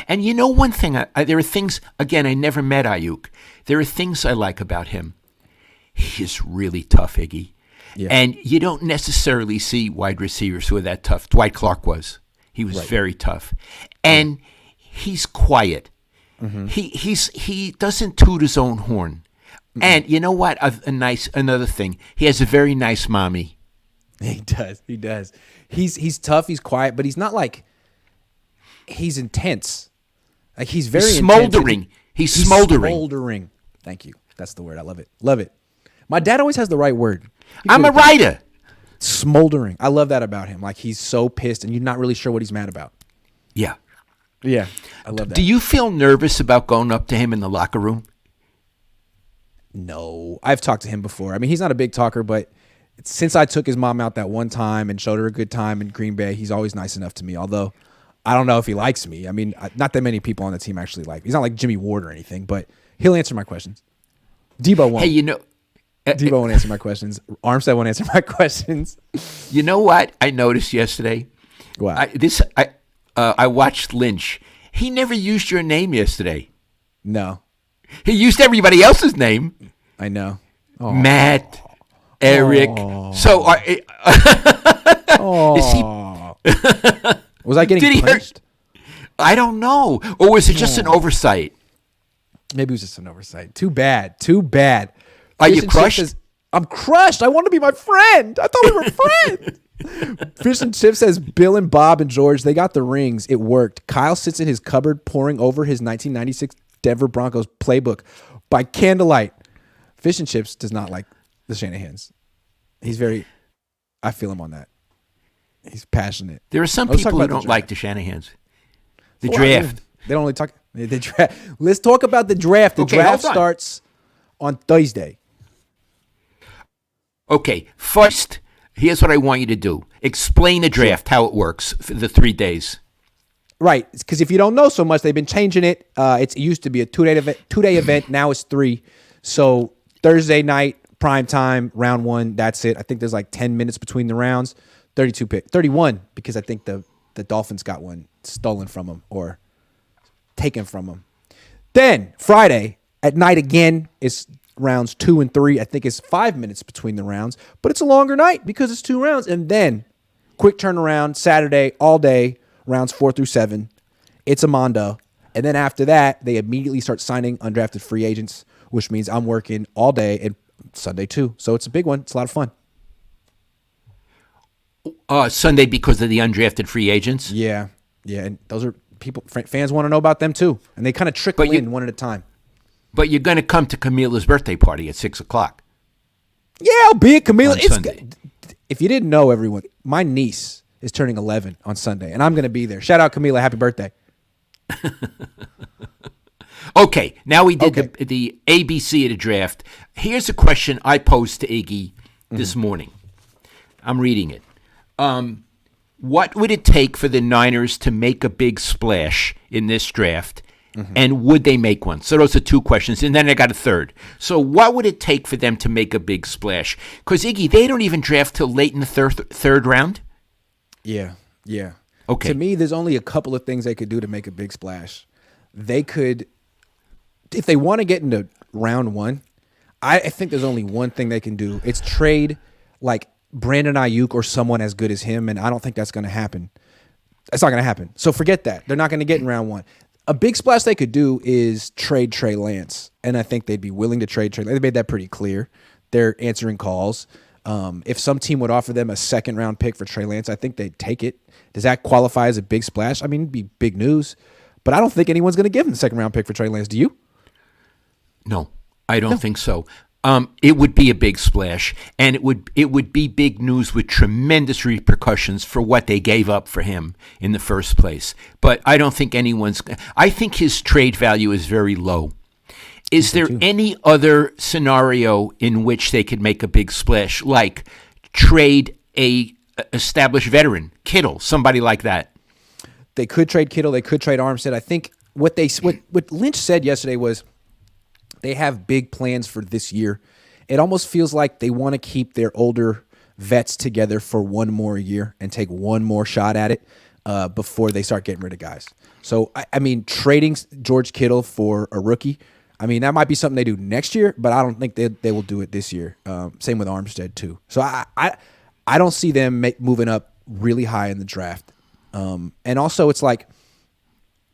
And one thing, there are things, again, I never met Aiyuk. There are things I like about him. He is really tough, Iggy. Yeah. And you don't necessarily see wide receivers who are that tough. Dwight Clark was. He was very tough. And he's quiet. Mm-hmm. He doesn't toot his own horn. Mm-hmm. And you know what? Another thing. He has a very nice mommy. He does. He's tough, he's quiet, but he's not like he's intense. Like he's very smoldering. He's smoldering. Smoldering. Thank you. That's the word. I love it. Love it. My dad always has the right word. I'm a writer. Smoldering. I love that about him. Like he's so pissed and you're not really sure what he's mad about. Yeah. Yeah, I love that. Do you feel nervous about going up to him in the locker room? No. I've talked to him before. I mean, he's not a big talker, but since I took his mom out that one time and showed her a good time in Green Bay, he's always nice enough to me, although I don't know if he likes me. I mean, not that many people on the team actually like me. He's not like Jimmy Ward or anything, but he'll answer my questions. Debo won't. Hey, Debo won't answer my questions. Armstead won't answer my questions. You know what I noticed yesterday? Wow. I watched Lynch. He never used your name yesterday. No. He used everybody else's name. I know. Oh. Matt, Eric. Oh. So is he? Was I getting punished? I don't know. Or was it just an oversight? Maybe it was just an oversight. Too bad. Too bad. Are you crushed? I'm crushed. I want to be my friend. I thought we were friends. Fish and Chip says Bill and Bob and George, they got the rings. It worked. Kyle sits in his cupboard poring over his 1996 Denver Broncos playbook by candlelight. Fish and Chips does not like the Shanahans. I feel him on that. He's passionate. There are some people who don't like the Shanahans. The draft. They don't only talk. The draft. Let's talk about the draft. The draft starts on Thursday. Okay, first, here's what I want you to do. Explain the draft, how it works for the 3 days. Right, because if you don't know so much, they've been changing it. It used to be a two-day event. Now it's 3. So Thursday night, prime time, round 1, that's it. I think there's like 10 minutes between the rounds. 31, because I think the Dolphins got one stolen from them or taken from them. Then Friday at night again is rounds 2 and 3. I think it's 5 minutes between the rounds, but it's a longer night because it's 2 rounds. And then quick turnaround Saturday all day, rounds 4 through 7. It's a mondo. And then after that, they immediately start signing undrafted free agents, which means I'm working all day and Sunday too. So it's a big one. It's a lot of fun. Sunday because of the undrafted free agents? Yeah. And those are people, fans want to know about them too. And they kind of trickle in one at a time. But you're going to come to Camila's birthday party at 6 o'clock. Yeah, I'll be at Camila. It's good. If you didn't know, everyone, my niece is turning 11 on Sunday, and I'm going to be there. Shout out, Camila. Happy birthday. Okay, now we did the ABC of the draft. Here's a question I posed to Iggy this morning. I'm reading it. What would it take for the Niners to make a big splash in this draft? And would they make one? So those are 2 questions. And then I got a third. So what would it take for them to make a big splash? Because, Iggy, they don't even draft till late in the third round? Yeah. Okay. To me, there's only a couple of things they could do to make a big splash. They could, if they want to get into round 1, I think there's only one thing they can do. It's trade like Brandon Aiyuk or someone as good as him, and I don't think that's going to happen. It's not going to happen. So forget that. They're not going to get in round 1. A big splash they could do is trade Trey Lance, and I think they'd be willing to trade Trey Lance. They made that pretty clear. They're answering calls. If some team would offer them a second-round pick for Trey Lance, I think they'd take it. Does that qualify as a big splash? I mean, it'd be big news, but I don't think anyone's going to give them the second-round pick for Trey Lance. Do you? No, I don't think so. It would be a big splash, and it would be big news with tremendous repercussions for what they gave up for him in the first place. But I don't think I think his trade value is very low. Is there any other scenario in which they could make a big splash, like trade a established veteran, Kittle, somebody like that? They could trade Kittle. They could trade Armstead. I think what Lynch said yesterday was, they have big plans for this year. It almost feels like they want to keep their older vets together for one more year and take one more shot at it before they start getting rid of guys. So, I mean, trading George Kittle for a rookie, I mean, that might be something they do next year, but I don't think they will do it this year. Same with Armstead, too. So, I don't see them moving up really high in the draft. And also, it's like,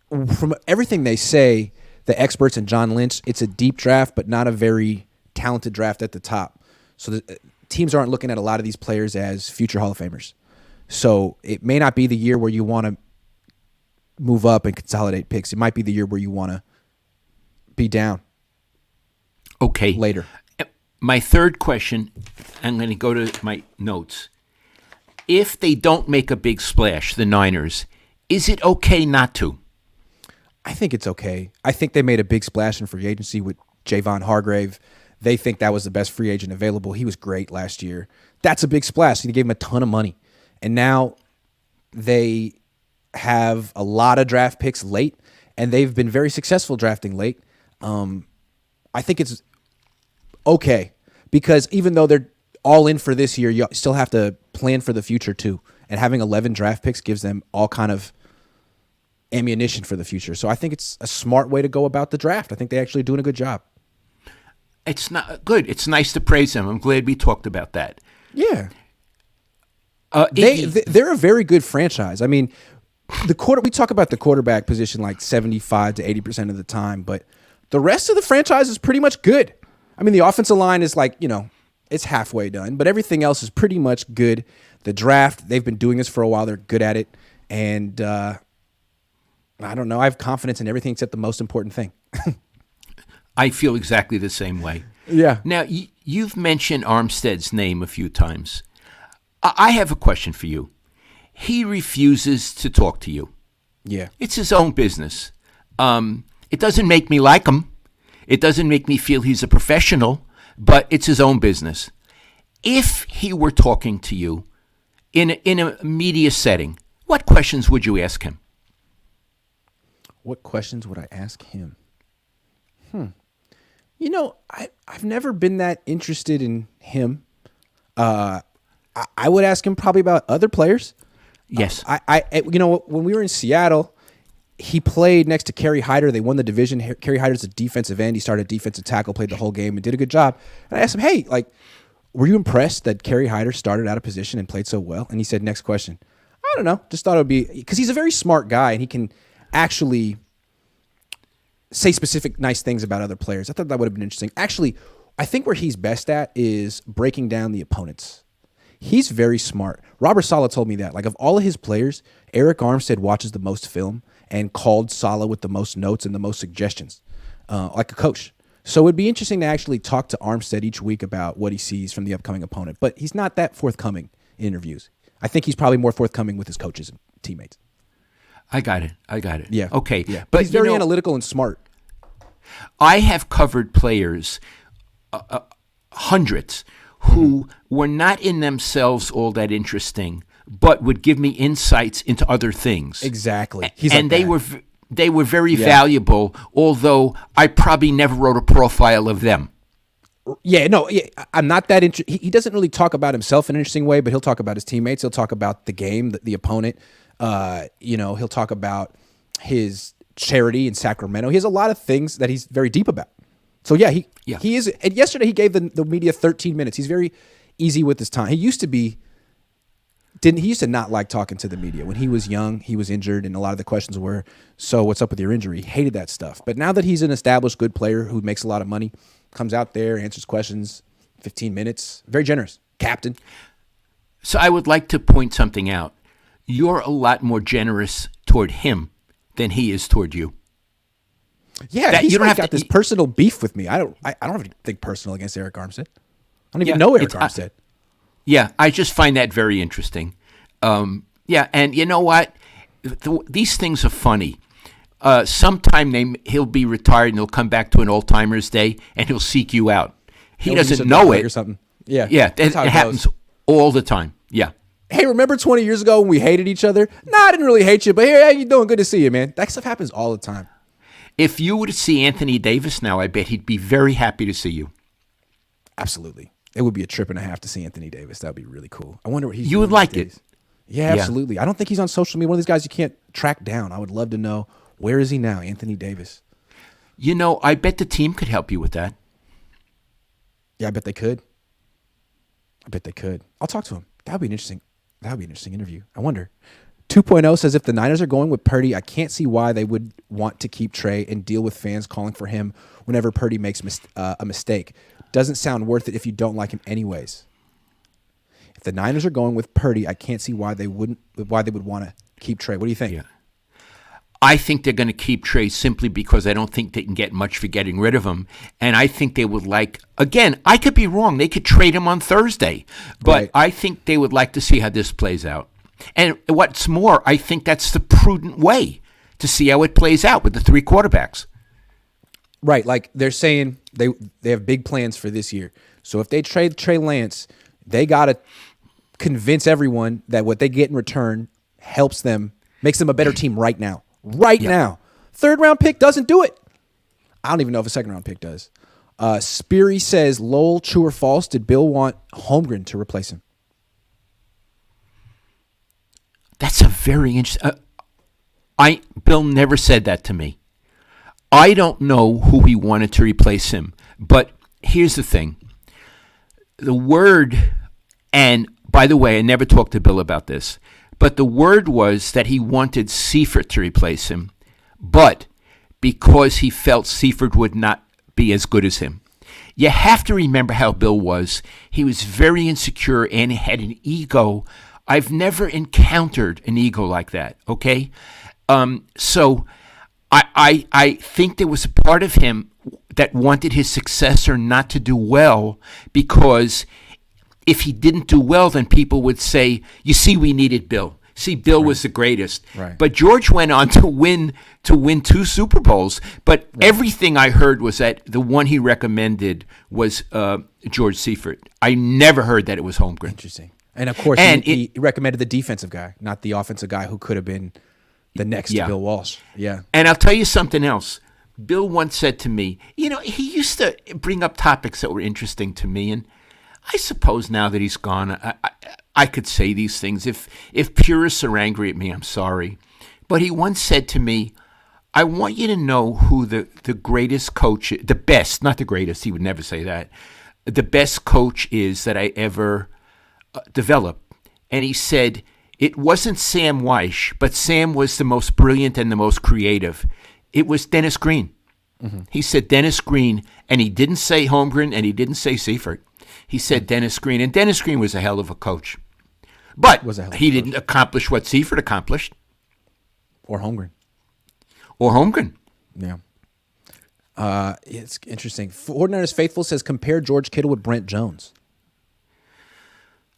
from everything they say, the experts and John Lynch, it's a deep draft, but not a very talented draft at the top. So the teams aren't looking at a lot of these players as future Hall of Famers. So it may not be the year where you want to move up and consolidate picks. It might be the year where you want to be down. Okay. Later. My third question, I'm going to go to my notes. If they don't make a big splash, the Niners, is it okay not to? I think it's okay. I think they made a big splash in free agency with Javon Hargrave. They think that was the best free agent available. He was great last year. That's a big splash. They gave him a ton of money. And now they have a lot of draft picks late, and they've been very successful drafting late. I think it's okay. because even though they're all in for this year, you still have to plan for the future too. And having 11 draft picks gives them all kind of ammunition for the future. So I think it's a smart way to go about the draft. I think they're actually doing a good job. It's not good. It's nice to praise them. I'm glad we talked about that. Yeah. They're a very good franchise. I mean, we talk about the quarterback position like 75 to 80% of the time, but the rest of the franchise is pretty much good. I mean, the offensive line is like, it's halfway done, but everything else is pretty much good. The draft, they've been doing this for a while. They're good at it. And I don't know. I have confidence in everything except the most important thing. I feel exactly the same way. Yeah. Now, you've mentioned Armstead's name a few times. I have a question for you. He refuses to talk to you. Yeah. It's his own business. It doesn't make me like him. It doesn't make me feel he's a professional, but it's his own business. If he were talking to you in a media setting, what questions would you ask him? What questions would I ask him? I've never been that interested in him. I would ask him probably about other players. Yes. When we were in Seattle, he played next to Kerry Hyder. They won the division. Kerry Hyder's a defensive end. He started defensive tackle, played the whole game, and did a good job. And I asked him, hey, were you impressed that Kerry Hyder started out of position and played so well? And he said, next question. I don't know. Just thought it would be, because he's a very smart guy, and he can actually say specific nice things about other players. I thought that would have been interesting. Actually, I think where he's best at is breaking down the opponents. He's very smart. Robert Saleh told me that. Of all of his players, Eric Armstead watches the most film and called Saleh with the most notes and the most suggestions, like a coach. So it'd be interesting to actually talk to Armstead each week about what he sees from the upcoming opponent. But he's not that forthcoming in interviews. I think he's probably more forthcoming with his coaches and teammates. I got it. Yeah. Okay. Yeah. But he's very analytical and smart. I have covered players, hundreds, who were not in themselves all that interesting, but would give me insights into other things. Exactly. They were very valuable, although I probably never wrote a profile of them. I'm not that interested. He doesn't really talk about himself in an interesting way, but he'll talk about his teammates. He'll talk about the game, the opponent. He'll talk about his charity in Sacramento. He has a lot of things that he's very deep about. So he is. And yesterday he gave the media 13 minutes. He's very easy with his time. He used to not like talking to the media. When he was young, he was injured, and a lot of the questions were, so what's up with your injury? He hated that stuff. But now that he's an established good player who makes a lot of money, comes out there, answers questions, 15 minutes, very generous. Captain. So I would like to point something out. You're a lot more generous toward him than he is toward you. Yeah, he's got this personal beef with me. I don't have anything personal against Eric Armstead. I don't even know Eric Armstead. I just find that very interesting. And you know what? These things are funny. Sometime he'll be retired and he'll come back to an old-timers day and he'll seek you out. He doesn't know it. Or something. Yeah. Yeah, it happens all the time. Yeah. Hey, remember 20 years ago when we hated each other? No, I didn't really hate you, but hey, how you doing? Good to see you, man. That stuff happens all the time. If you were to see Anthony Davis now, I bet he'd be very happy to see you. Absolutely. It would be a trip and a half to see Anthony Davis. That would be really cool. I wonder what he's doing. You would like it. Yeah, absolutely. I don't think he's on social media. One of these guys you can't track down. I would love to know, where is he now, Anthony Davis? I bet the team could help you with that. Yeah, I bet they could. I'll talk to him. That would be an interesting interview. I wonder. 2.0 says, if the Niners are going with Purdy, I can't see why they would want to keep Trey and deal with fans calling for him whenever Purdy makes a mistake. Doesn't sound worth it if you don't like him anyways. If the Niners are going with Purdy, I can't see why they would want to keep Trey. What do you think? Yeah. I think they're going to keep Trey simply because I don't think they can get much for getting rid of him. And I think they would again, I could be wrong. They could trade him on Thursday. But right. I think they would like to see how this plays out. And what's more, I think that's the prudent way to see how it plays out with the three quarterbacks. Right. Like they're saying they have big plans for this year. So if they trade Trey Lance, they got to convince everyone that what they get in return helps them, makes them a better team right now. Now. Third round pick doesn't do it. I don't even know if a second round pick does. Speary says, Lowell, true or false, did Bill want Holmgren to replace him? That's a very interesting. Bill never said that to me. I don't know who he wanted to replace him, but here's the thing. The word, and by the way, I never talked to Bill about this, but the word was that he wanted Seifert to replace him, but because he felt Seifert would not be as good as him. You have to remember how Bill was. He was very insecure and had an ego. I've never encountered an ego like that, okay? So I think there was a part of him that wanted his successor not to do well, because if he didn't do well, then people would say, you see, we needed Bill. See, Bill was the greatest. Right. But George went on to win 2 Super Bowls. But everything I heard was that the one he recommended was George Seifert. I never heard that it was Holmgren. Interesting. And of course, he recommended the defensive guy, not the offensive guy who could have been the next Bill Walsh. Yeah. And I'll tell you something else. Bill once said to me, he used to bring up topics that were interesting to me, and I suppose now that he's gone, I could say these things. If purists are angry at me, I'm sorry. But he once said to me, I want you to know who the greatest coach, the best, not the greatest, he would never say that, the best coach is that I ever developed. And he said, it wasn't Sam Walsh, but Sam was the most brilliant and the most creative. It was Dennis Green. Mm-hmm. He said Dennis Green, and he didn't say Holmgren, and he didn't say Seifert. He said Dennis Green, and Dennis Green was a hell of a coach. But he didn't accomplish what Seifert accomplished. Or Holmgren. Yeah. It's interesting. 49ers Faithful says, compare George Kittle with Brent Jones.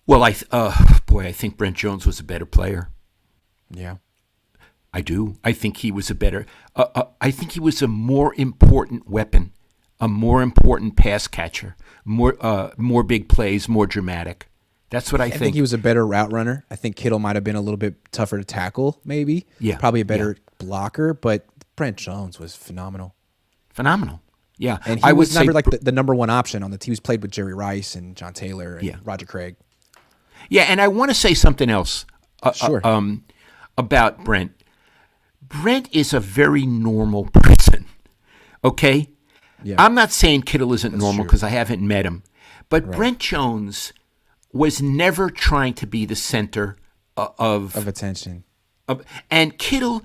Well, I think Brent Jones was a better player. Yeah. I do. I think he was I think he was a more important weapon, a more important pass catcher, more big plays, more dramatic. That's what I think. I think he was a better route runner. I think Kittle might have been a little bit tougher to tackle, maybe. Yeah. Probably a better blocker, but Brent Jones was phenomenal. Yeah. And he was never like the number one option on the team. He was played with Jerry Rice and John Taylor and Roger Craig. Yeah, and I want to say something else about Brent. Brent is a very normal person, okay? Yeah. I'm not saying Kittle isn't normal because I haven't met him. But Brent Jones was never trying to be the center of attention. And Kittle,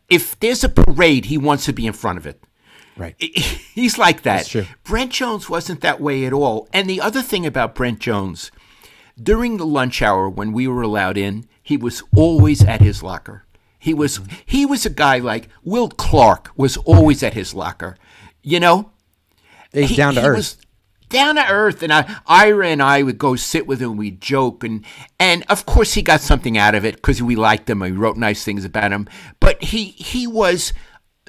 if there's a parade, he wants to be in front of it. Right. He's like that. That's true. Brent Jones wasn't that way at all. And the other thing about Brent Jones, during the lunch hour when we were allowed in, he was always at his locker. He was a guy like Will Clark was always at his locker. You know? He's down to earth. Was down to earth. And Ira and I would go sit with him. We'd joke. And of course, he got something out of it because we liked him. And we wrote nice things about him. But he was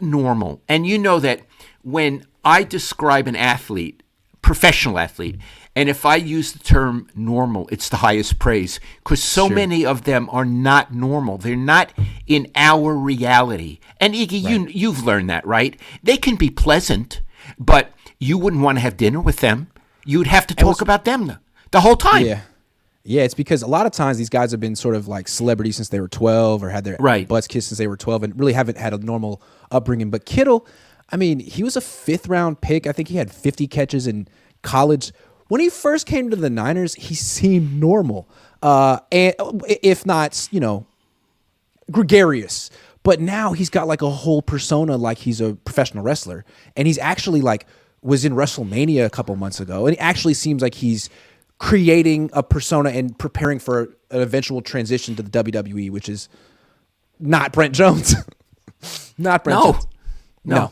normal. And you know that when I describe an athlete, professional athlete, and if I use the term normal, it's the highest praise because so many of them are not normal. They're not in our reality. And Iggy, you've learned that, right? They can be pleasant, but you wouldn't want to have dinner with them. You'd have to talk about them the whole time. Yeah. Yeah, it's because a lot of times these guys have been sort of like celebrities since they were 12 or had their butts kissed since they were 12 and really haven't had a normal upbringing. But Kittle, I mean, he was a 5th-round pick. I think he had 50 catches in college. When he first came to the Niners, he seemed normal, and if not, gregarious. But now he's got like a whole persona, like he's a professional wrestler, and he's actually like was in WrestleMania a couple months ago, and it actually seems like he's creating a persona and preparing for an eventual transition to the WWE, which is not Brent Jones. Not Brent Jones. No.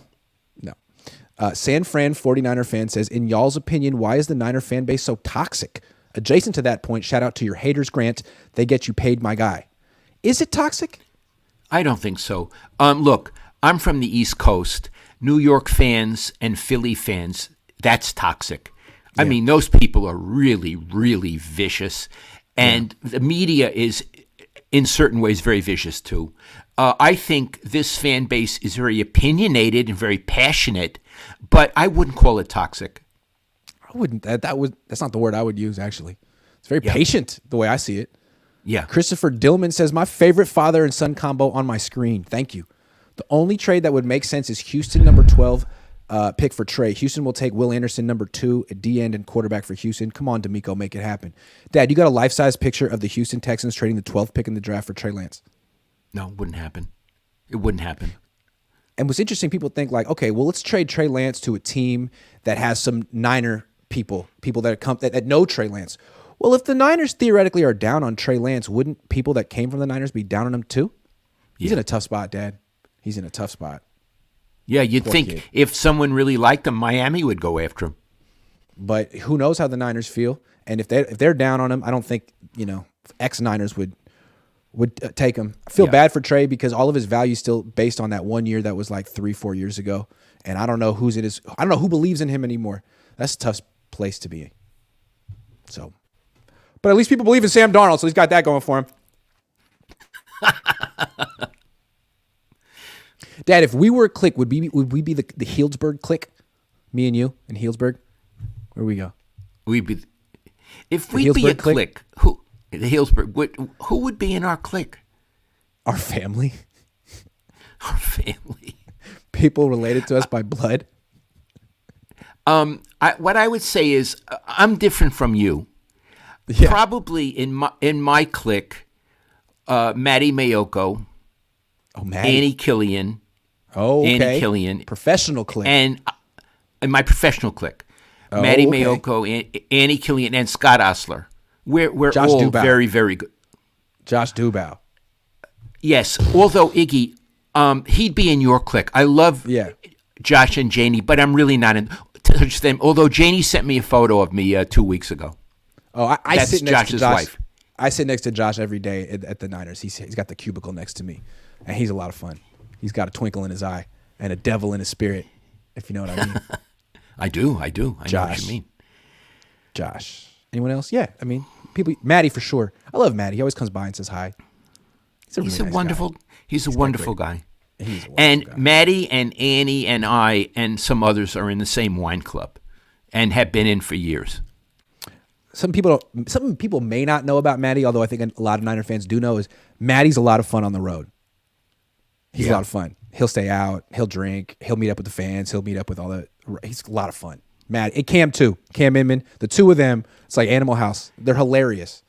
San Fran 49er fan says, in y'all's opinion, why is the Niner fan base so toxic? Adjacent to that point, shout out to your haters, Grant. They get you paid, my guy. Is it toxic? I don't think so. Look, I'm from the East Coast. New York fans and Philly fans, that's toxic. I mean, those people are really, really vicious. And the media is, in certain ways, very vicious too. I think this fan base is very opinionated and very passionate, but I wouldn't call it toxic. I wouldn't. That's not the word I would use. Actually, it's very patient the way I see it. Yeah. Christopher Dillman says, my favorite father and son combo on my screen. Thank you. The only trade that would make sense is Houston number 12 pick for Trey. Houston will take Will Anderson number 2 at D-end and quarterback for Houston. Come on, D'Amico, make it happen. Dad, you got a life-size picture of the Houston Texans trading the 12th pick in the draft for Trey Lance? No, it wouldn't happen. It wouldn't happen. And what's interesting, people think like, okay, well, let's trade Trey Lance to a team that has some Niner people that know Trey Lance. Well, if the Niners theoretically are down on Trey Lance, wouldn't people that came from the Niners be down on him too? He's in a tough spot, Dad. He's in a tough spot. Yeah, you'd Poor think kid. if someone really liked him, Miami would go after him. But who knows how the Niners feel? And if they're down on him, I don't think ex-Niners would take him. I feel bad for Trey because all of his value is still based on that 1 year that was like 3-4 years ago, and I don't know I don't know who believes in him anymore. That's a tough place to be. So. But at least people believe in Sam Darnold, so he's got that going for him. Dad, if we were a clique, would we be the Healdsburg clique? Me and you and Healdsburg? Where we go? If we'd be a clique, who would be in our clique? Our family. Our family. People related to us by blood. What I would say is I'm different from you. Yeah. Probably in my clique, Matty Mayoko, Annie Killian, Annie Killian, professional clique, and in my professional clique, Matty Mayoko, Annie Killian, and Scott Osler. We're Josh all Dubow. very, very good. Josh Dubow. Yes, although Iggy, he'd be in your clique. I love Josh and Janie, but I'm really not in touch them. Although Janie sent me a photo of me 2 weeks ago. Oh, I sit next Josh's to Josh. wife. I sit next to Josh every day at the Niners. He's got the cubicle next to me, and he's a lot of fun. He's got a twinkle in his eye and a devil in his spirit, if you know what I mean. I do. I know what you mean. Josh. Anyone else? Yeah. I mean, people. Maddie for sure. I love Maddie. He always comes by and says hi. He's a wonderful guy. He's a wonderful guy. And Maddie and Annie and I and some others are in the same wine club and have been in for years. Some people may not know about Maddie, although I think a lot of Niner fans do know, is Maddie's a lot of fun on the road. He's a lot of fun. He'll stay out. He'll drink. He'll meet up with the fans. He'll meet up with he's a lot of fun. Maddie. And Cam too. Cam Inman. The two of them, it's like Animal House. They're hilarious.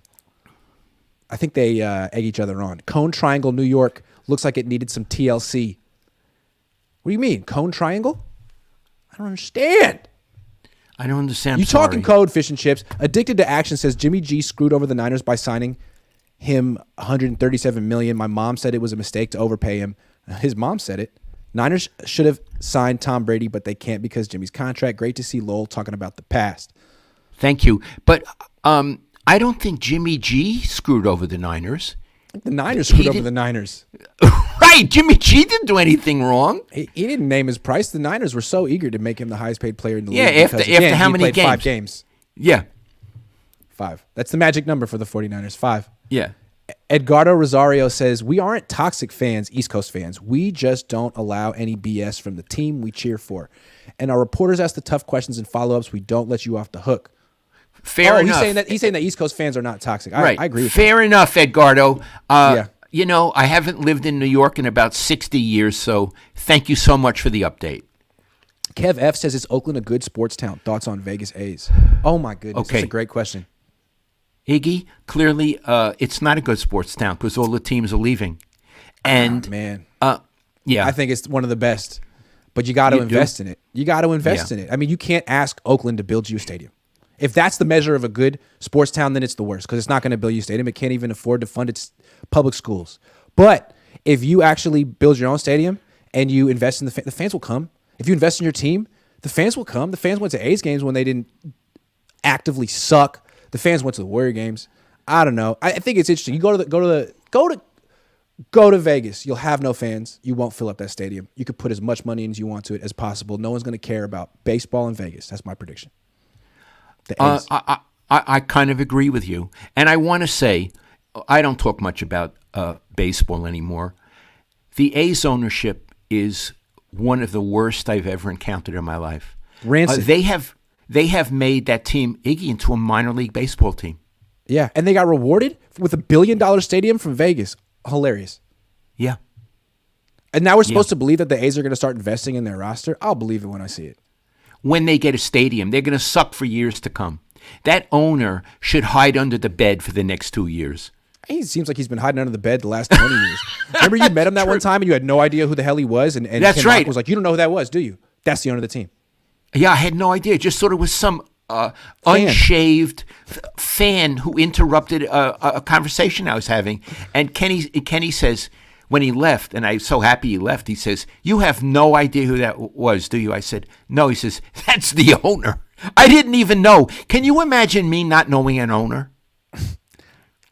I think they egg each other on. Cone Triangle, New York, looks like it needed some TLC. What do you mean? Cone Triangle? I don't understand. I don't understand. You talking code, fish and chips. Addicted to Action says Jimmy G screwed over the Niners by signing him $137 million. My mom said it was a mistake to overpay him. His mom said it. Niners should have signed Tom Brady, but they can't because Jimmy's contract. Great to see Lowell talking about the past. Thank you. But I don't think Jimmy G screwed over the Niners. The Niners screwed over the Niners. Right. Jimmy G didn't do anything wrong. He didn't name his price. The Niners were so eager to make him the highest paid player in the league. Yeah, after how many games? 5 games. Yeah. 5. That's the magic number for the 49ers. 5. Yeah. Edgardo Rosario says, we aren't toxic fans, East Coast fans. We just don't allow any BS from the team we cheer for. And our reporters ask the tough questions and follow-ups. We don't let you off the hook. Fair enough. He's saying that East Coast fans are not toxic. Right. I agree with Fair enough, Edgardo. Yeah. You know, I haven't lived in New York in about 60 years, so thank you so much for the update. Kev F says, is Oakland a good sports town? Thoughts on Vegas A's? Oh, my goodness. Okay. That's a great question. Iggy, clearly it's not a good sports town because all the teams are leaving. And man. Yeah. I think it's one of the best. But you got to invest in it. You got to invest in it. I mean, you can't ask Oakland to build you a stadium. If that's the measure of a good sports town, then it's the worst because it's not going to build you a stadium. It can't even afford to fund its public schools. But if you actually build your own stadium and you invest in the fans will come. If you invest in your team, the fans will come. The fans went to A's games when they didn't actively suck. The fans went to the Warrior games. I don't know. I think it's interesting. You go to Vegas. You'll have no fans. You won't fill up that stadium. You could put as much money in as you want to it as possible. No one's going to care about baseball in Vegas. That's my prediction. I kind of agree with you. And I want to say, I don't talk much about baseball anymore. The A's ownership is one of the worst I've ever encountered in my life. Rancid. they have made that team, Iggy, into a minor league baseball team. Yeah, and they got rewarded with $1 billion stadium from Vegas. Hilarious. Yeah. And now we're supposed to believe that the A's are going to start investing in their roster. I'll believe it when I see it. When they get a stadium, they're going to suck for years to come. That owner should hide under the bed for the next 2 years. He seems like he's been hiding under the bed the last 20 years. Remember you met him that one time and you had no idea who the hell he was? And That's Ken right. Rock was like, you don't know who that was, do you? That's the owner of the team. Yeah, I had no idea. Just thought it was some unshaved fan who interrupted a conversation I was having. And Kenny says, when he left, and I'm so happy he left, he says, you have no idea who that was, do you? I said, no. He says, that's the owner. I didn't even know. Can you imagine me not knowing an owner?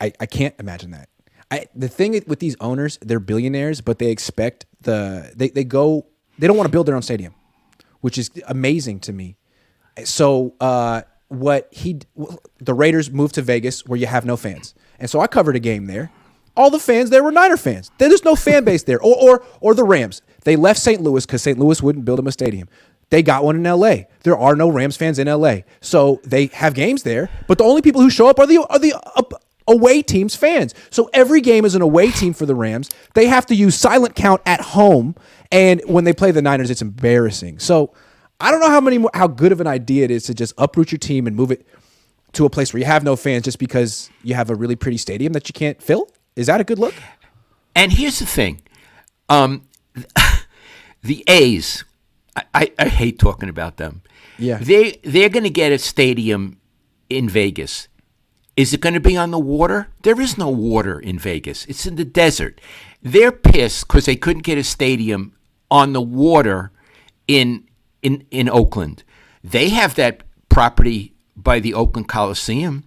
I can't imagine that. The thing with these owners, they're billionaires, but they expect they don't want to build their own stadium, which is amazing to me. So the Raiders moved to Vegas where you have no fans. And so I covered a game there. All the fans there were Niner fans. There's no fan base there. Or the Rams. They left St. Louis because St. Louis wouldn't build them a stadium. They got one in L.A. There are no Rams fans in L.A. So they have games there, but the only people who show up are the away team's fans. So every game is an away team for the Rams. They have to use silent count at home, and when they play the Niners, it's embarrassing. So I don't know how good of an idea it is to just uproot your team and move it to a place where you have no fans just because you have a really pretty stadium that you can't fill. Is that a good look? And here's the thing. The A's, I hate talking about them. Yeah. They're going to get a stadium in Vegas. Is it going to be on the water? There is no water in Vegas. It's in the desert. They're pissed because they couldn't get a stadium on the water in Oakland. They have that property by the Oakland Coliseum.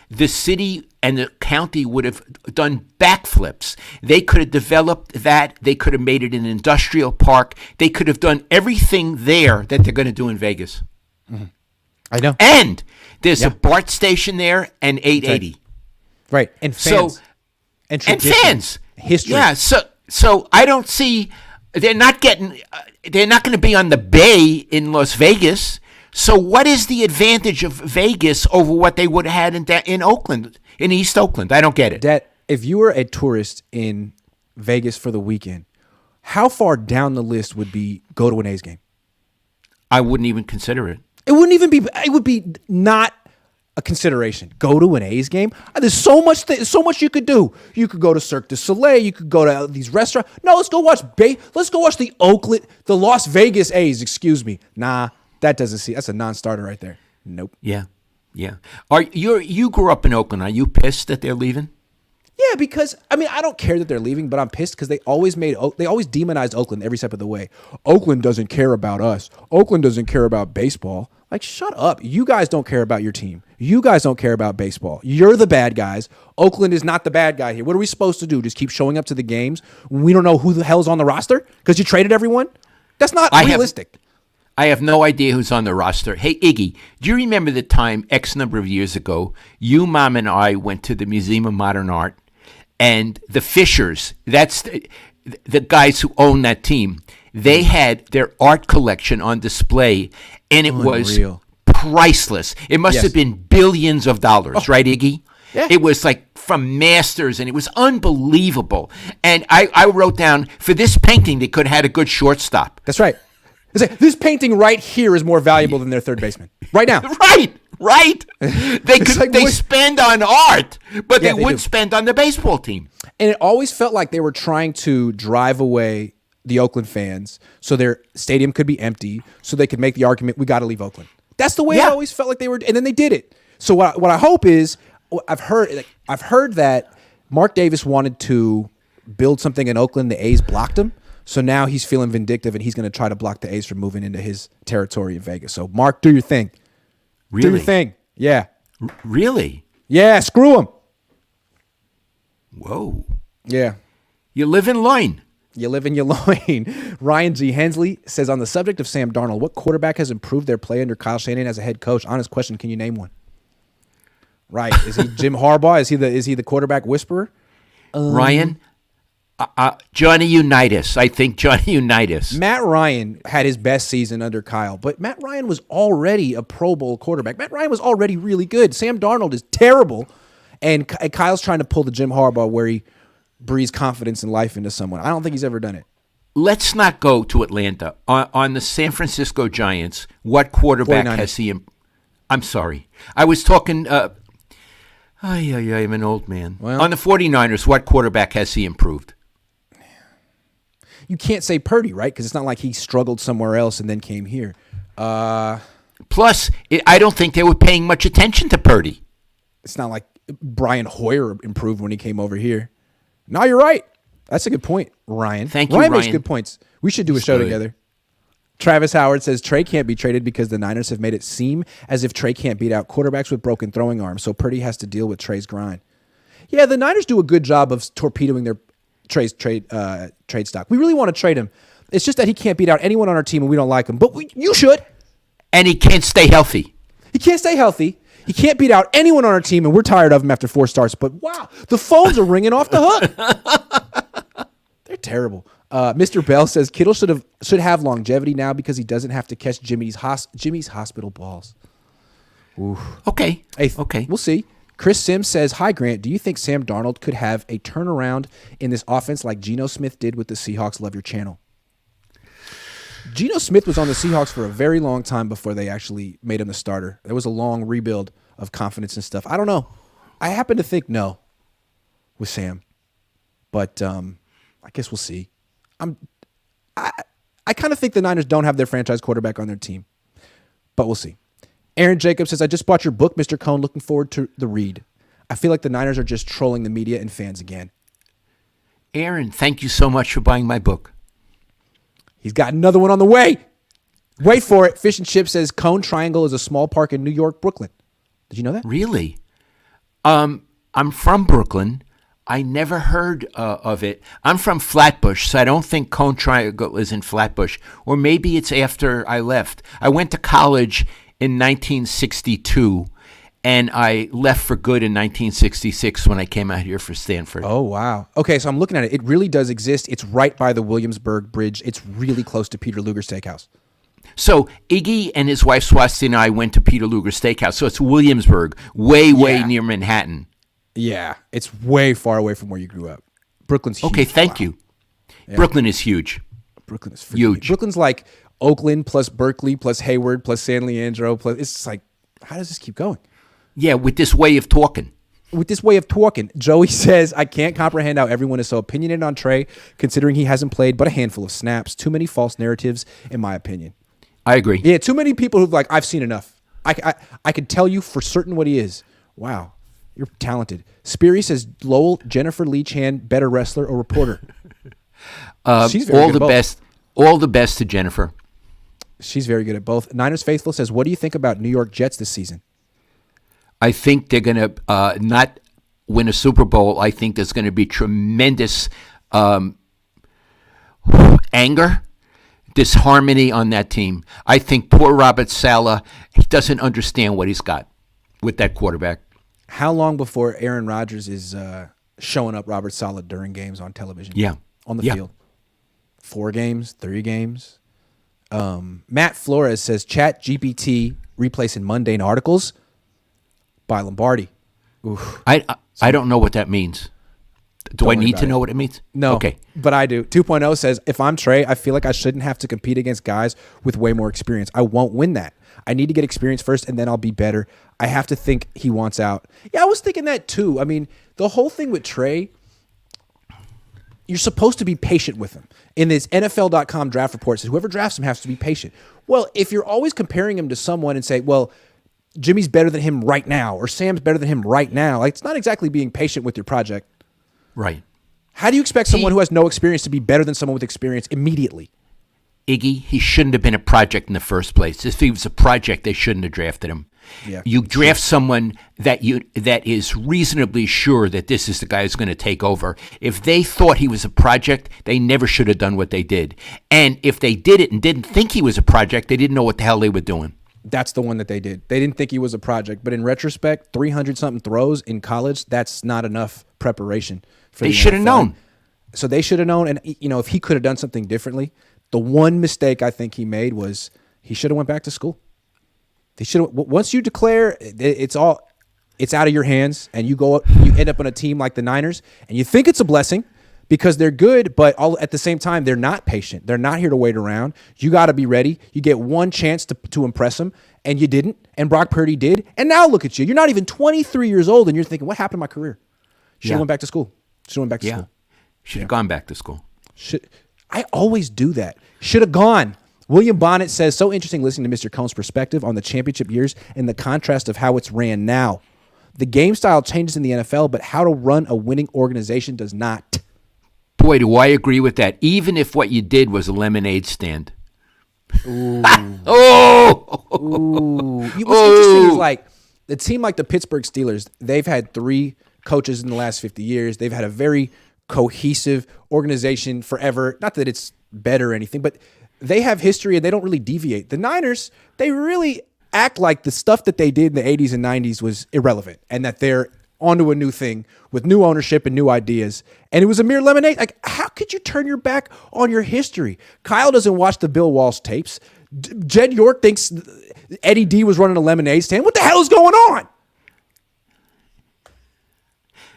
The city and the county would have done backflips. They could have developed that. They could have made it an industrial park. They could have done everything there that they're going to do in Vegas. Mm-hmm. I know. And there's a BART station there and 880. Right. And fans. So, and fans. History. Yeah. So I don't see they're not going to be on the bay in Las Vegas. So what is the advantage of Vegas over what they would have had in Oakland, in East Oakland? I don't get it. That if you were a tourist in Vegas for the weekend, how far down the list would be go to an A's game? I wouldn't even consider it. It wouldn't even be. It would be not a consideration. Go to an A's game. There's so much you could do. You could go to Cirque du Soleil. You could go to these restaurants. No, let's go watch the Las Vegas A's. Excuse me. Nah, that doesn't see. That's a non-starter right there. Nope. Yeah. You grew up in Oakland. Are you pissed that they're leaving? Yeah, because I don't care that they're leaving, but I'm pissed because they always demonized Oakland every step of the way. Oakland doesn't care about us. Oakland doesn't care about baseball. Like, shut up. You guys don't care about your team. You guys don't care about baseball. You're the bad guys. Oakland is not the bad guy here. What are we supposed to do? Just keep showing up to the games when we don't know who the hell's on the roster because you traded everyone? That's not realistic. I have no idea who's on the roster. Hey, Iggy, do you remember the time X number of years ago, you, Mom, and I went to the Museum of Modern Art, and the Fishers, that's the guys who own that team, they had their art collection on display, and it was priceless. It must have been billions of dollars, right, Iggy? Yeah. It was like from masters, and it was unbelievable. And I wrote down, for this painting, they could have had a good shortstop. That's right. This painting right here is more valuable than their third baseman. Right now. Right. They spend on art, but they wouldn't spend on the baseball team. And it always felt like they were trying to drive away the Oakland fans so their stadium could be empty so they could make the argument, we got to leave Oakland. That's the way it always felt like they were. And then they did it. So what I hope is, I've heard that Mark Davis wanted to build something in Oakland. The A's blocked him. So now he's feeling vindictive, and he's going to try to block the A's from moving into his territory in Vegas. So, Mark, do your thing. Really? Do your thing. Yeah. Really? Yeah, screw him. Whoa. Yeah. You live in line. You live in your loin. Ryan G. Hensley says, on the subject of Sam Darnold, what quarterback has improved their play under Kyle Shanahan as a head coach? Honest question, can you name one? Right. Is he Jim Harbaugh? Is he the quarterback whisperer? Ryan, Johnny Unitas. I think Johnny Unitas. Matt Ryan had his best season under Kyle, but Matt Ryan was already a Pro Bowl quarterback. Matt Ryan was already really good. Sam Darnold is terrible, and Kyle's trying to pull the Jim Harbaugh where he breathes confidence and life into someone. I don't think he's ever done it. Let's not go to Atlanta. On the San Francisco Giants, what quarterback 49ers. has he? I'm sorry. I was talking. I'm an old man. Well, on the 49ers, what quarterback has he improved? You can't say Purdy, right? Because it's not like he struggled somewhere else and then came here. Plus, I don't think they were paying much attention to Purdy. It's not like Brian Hoyer improved when he came over here. No, you're right. That's a good point, Ryan. Thank you, Ryan makes Ryan. good points. We should do a show together. Travis Howard says Trey can't be traded because the Niners have made it seem as if Trey can't beat out quarterbacks with broken throwing arms, so Purdy has to deal with Trey's grind. Yeah, the Niners do a good job of torpedoing their Trey's trade stock. We really want to trade him. It's just that he can't beat out anyone on our team and we don't like him. But you should. And he can't stay healthy. He can't stay healthy. He can't beat out anyone on our team, and we're tired of him after 4 starts. But wow, the phones are ringing off the hook. They're terrible. Mr. Bell says Kittle should have longevity now because he doesn't have to catch Jimmy's hospital balls. Oof. Okay. Okay. We'll see. Chris Sims says, hi, Grant. Do you think Sam Darnold could have a turnaround in this offense like Geno Smith did with the Seahawks? Love your channel. Geno Smith was on the Seahawks for a very long time before they actually made him the starter. There was a long rebuild of confidence and stuff. I don't know. I happen to think no with Sam. But I guess we'll see. I kind of think the Niners don't have their franchise quarterback on their team. But we'll see. Aaron Jacobs says, I just bought your book, Mr. Cohn. Looking forward to the read. I feel like the Niners are just trolling the media and fans again. Aaron, thank you so much for buying my book. He's got another one on the way. Wait for it. Fish and Chip says Cohn Triangle is a small park in New York, Brooklyn. Did you know that? Really? I'm from Brooklyn. I never heard of it. I'm from Flatbush, so I don't think Cohn Triangle is in Flatbush. Or maybe it's after I left. I went to college in 1962, and I left for good in 1966 when I came out here for Stanford. Oh, wow. Okay, so I'm looking at it. It really does exist. It's right by the Williamsburg Bridge. It's really close to Peter Luger Steakhouse. So Iggy and his wife Swasti and I went to Peter Luger Steakhouse. So it's Williamsburg, way near Manhattan. Yeah, it's way far away from where you grew up. Brooklyn's huge. Okay, thank you. Yeah. Brooklyn is huge. Brooklyn is huge. Brooklyn's like Oakland plus Berkeley plus Hayward plus San Leandro plus. It's just like, how does this keep going? Yeah, with this way of talking. Joey says, I can't comprehend how everyone is so opinionated on Trey, considering he hasn't played but a handful of snaps. Too many false narratives, in my opinion. I agree. Yeah, too many people who've like, I've seen enough. I could tell you for certain what he is. Wow, you're talented. Speary says, Lowell, Jennifer Leach Hand, better wrestler or reporter? She's very good at both. All the best to Jennifer. She's very good at both. Niners Faithful says, what do you think about New York Jets this season? I think they're going to not win a Super Bowl. I think there's going to be tremendous anger, disharmony on that team. I think poor Robert Saleh, he doesn't understand what he's got with that quarterback. How long before Aaron Rodgers is showing up Robert Saleh during games on television? Yeah. On the field. 4 games, 3 games. Matt Flores says, Chat GPT replacing mundane articles by Lombardi. Oof. I don't know what that means. Do I need to know what it means? No. Okay. But I do. 2.0 says, if I'm Trey, I feel like I shouldn't have to compete against guys with way more experience. I won't win that. I need to get experience first, and then I'll be better. I have to think he wants out. Yeah, I was thinking that too. I mean, the whole thing with Trey, you're supposed to be patient with him. In this NFL.com draft report, it says whoever drafts him has to be patient. Well, if you're always comparing him to someone and say, well, Jimmy's better than him right now, or Sam's better than him right now, like, it's not exactly being patient with your project. Right. How do you expect someone who has no experience to be better than someone with experience immediately? Iggy, he shouldn't have been a project in the first place. If he was a project, they shouldn't have drafted him. Yeah, you draft someone that is reasonably sure that this is the guy who's going to take over. If they thought he was a project, they never should have done what they did. And if they did it and didn't think he was a project, they didn't know what the hell they were doing. That's the one that they did. They didn't think he was a project. But in retrospect, 300-something throws in college, that's not enough preparation for They should have known. So they should have known. And, if he could have done something differently, the one mistake I think he made was he should have went back to school. They should have. Once you declare it's out of your hands, and you end up on a team like the Niners, and you think it's a blessing because they're good, but at the same time they're not patient. They're not here to wait around. You got to be ready. You get one chance to impress them, and you didn't. And Brock Purdy did. And now look at you. You're not even 23 years old, and you're thinking, what happened to my career? Should have went back to school. Should have went back to school. Should have gone back to school. I always do that. Should have gone. William Bonnet says, so interesting listening to Mr. Cohn's perspective on the championship years and the contrast of how it's ran now. The game style changes in the NFL, but how to run a winning organization does not. Boy, do I agree with that. Even if what you did was a lemonade stand. Ooh. Oh! What's interesting is like a team like the Pittsburgh Steelers, they've had 3 coaches in the last 50 years. They've had a very cohesive organization forever. Not that it's better or anything, but they have history and they don't really deviate. The Niners, they really act like the stuff that they did in the 80s and 90s was irrelevant and that they're onto a new thing with new ownership and new ideas. And it was a mere lemonade. Like, how could you turn your back on your history? Kyle doesn't watch the Bill Walsh tapes. Jed York thinks Eddie D was running a lemonade stand. What the hell is going on?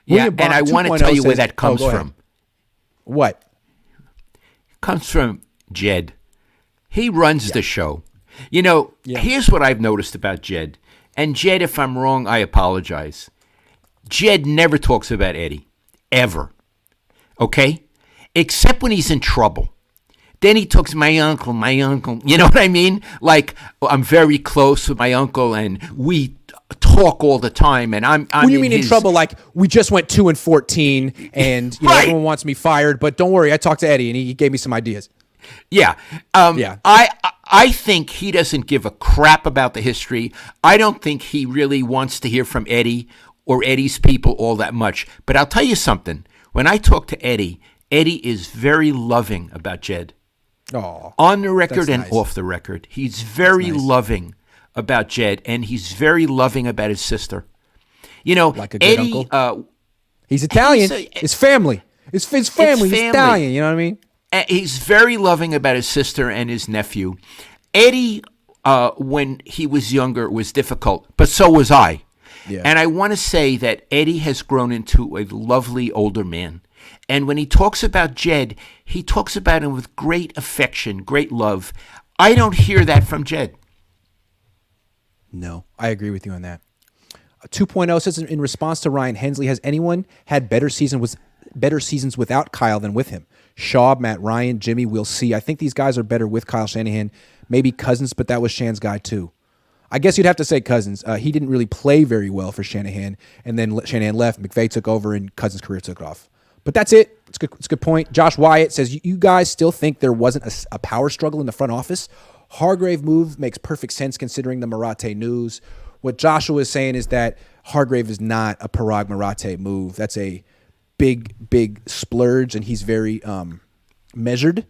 Yeah, and I want to tell you where that comes from. What? It comes from Jed. He runs the show. Here's what I've noticed about Jed. And Jed, if I'm wrong, I apologize. Jed never talks about Eddie. Ever. Okay? Except when he's in trouble. Then he talks my uncle. You know what I mean? Like, I'm very close with my uncle, and we talk all the time. And I'm what do you mean in trouble? Like, we just went 2-14, and right. Everyone wants me fired. But don't worry, I talked to Eddie, and he gave me some ideas. Yeah. I think he doesn't give a crap about the history. I don't think he really wants to hear from Eddie or Eddie's people all that much. But I'll tell you something. When I talk to Eddie, Eddie is very loving about Jed. Oh, on the record and off the record. He's very loving about Jed, and he's very loving about his sister. Like a good Eddie, uncle. He's Italian. It's family. It's family. He's Italian. You know what I mean? He's very loving about his sister and his nephew. Eddie, when he was younger, was difficult, but so was I. Yeah. And I want to say that Eddie has grown into a lovely older man. And when he talks about Jed, he talks about him with great affection, great love. I don't hear that from Jed. No, I agree with you on that. 2.0 says, in response to Ryan Hensley, has anyone had better seasons without Kyle than with him? Shaw, Matt Ryan, Jimmy, we'll see. I think these guys are better with Kyle Shanahan. Maybe Cousins, but that was Shan's guy too. I guess you'd have to say Cousins. He didn't really play very well for Shanahan, and then Shanahan left. McVay took over, and Cousins' career took off. But that's it. It's a good point. Josh Wyatt says, you guys still think there wasn't a power struggle in the front office? Hargrave move makes perfect sense considering the Marathe news. What Joshua is saying is that Hargrave is not a Parag Marathe move. That's a big splurge, and he's very measured,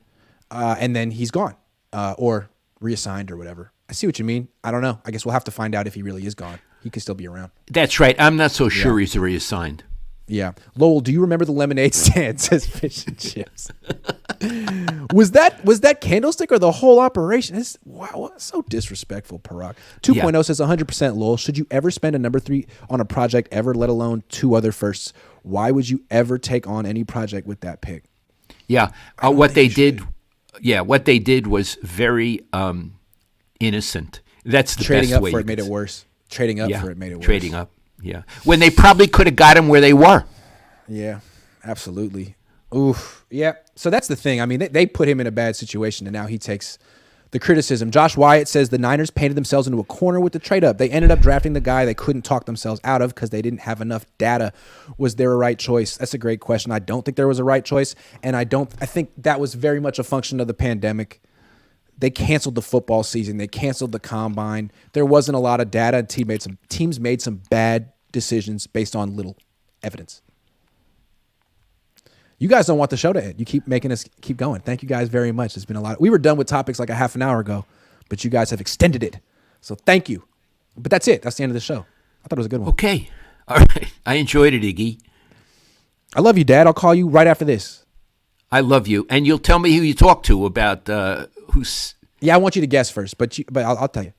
and then he's gone or reassigned or whatever. I see what you mean. I don't know. I guess we'll have to find out if he really is gone. He could still be around. That's right. I'm not so sure he's reassigned. Yeah. Lowell, do you remember the lemonade stand? Says fish and chips. Was that candlestick or the whole operation? Wow, so disrespectful, Parag. 2.0 says 100% Lowell. Should you ever spend a number 3 on a project ever, let alone 2 other firsts? Why would you ever take on any project with that pick? Yeah. What they did was very innocent. That's the trading best up way. For it made it worse. Trading up for it made it worse. Trading up. Yeah. When they probably could have got him where they were. Yeah, absolutely. Oof. Yeah. So that's the thing. I mean, they put him in a bad situation, and now he takes the criticism. Josh Wyatt says the Niners painted themselves into a corner with the trade up. They ended up drafting the guy they couldn't talk themselves out of because they didn't have enough data. Was there a right choice? That's a great question. I don't think there was a right choice, and I think that was very much a function of the pandemic. They canceled the football season. They canceled the combine. There wasn't a lot of data. Teams made some bad decisions based on little evidence. You guys don't want the show to end. You keep making us keep going. Thank you guys very much. It's been a lot. We were done with topics like a half an hour ago, but you guys have extended it. So thank you. But that's it. That's the end of the show. I thought it was a good one. Okay. All right. I enjoyed it, Iggy. I love you, Dad. I'll call you right after this. I love you. And you'll tell me who you talk to about who's... Yeah, I want you to guess first, but I'll tell you.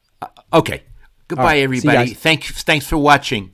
Okay. Goodbye, right. everybody. Thanks for watching.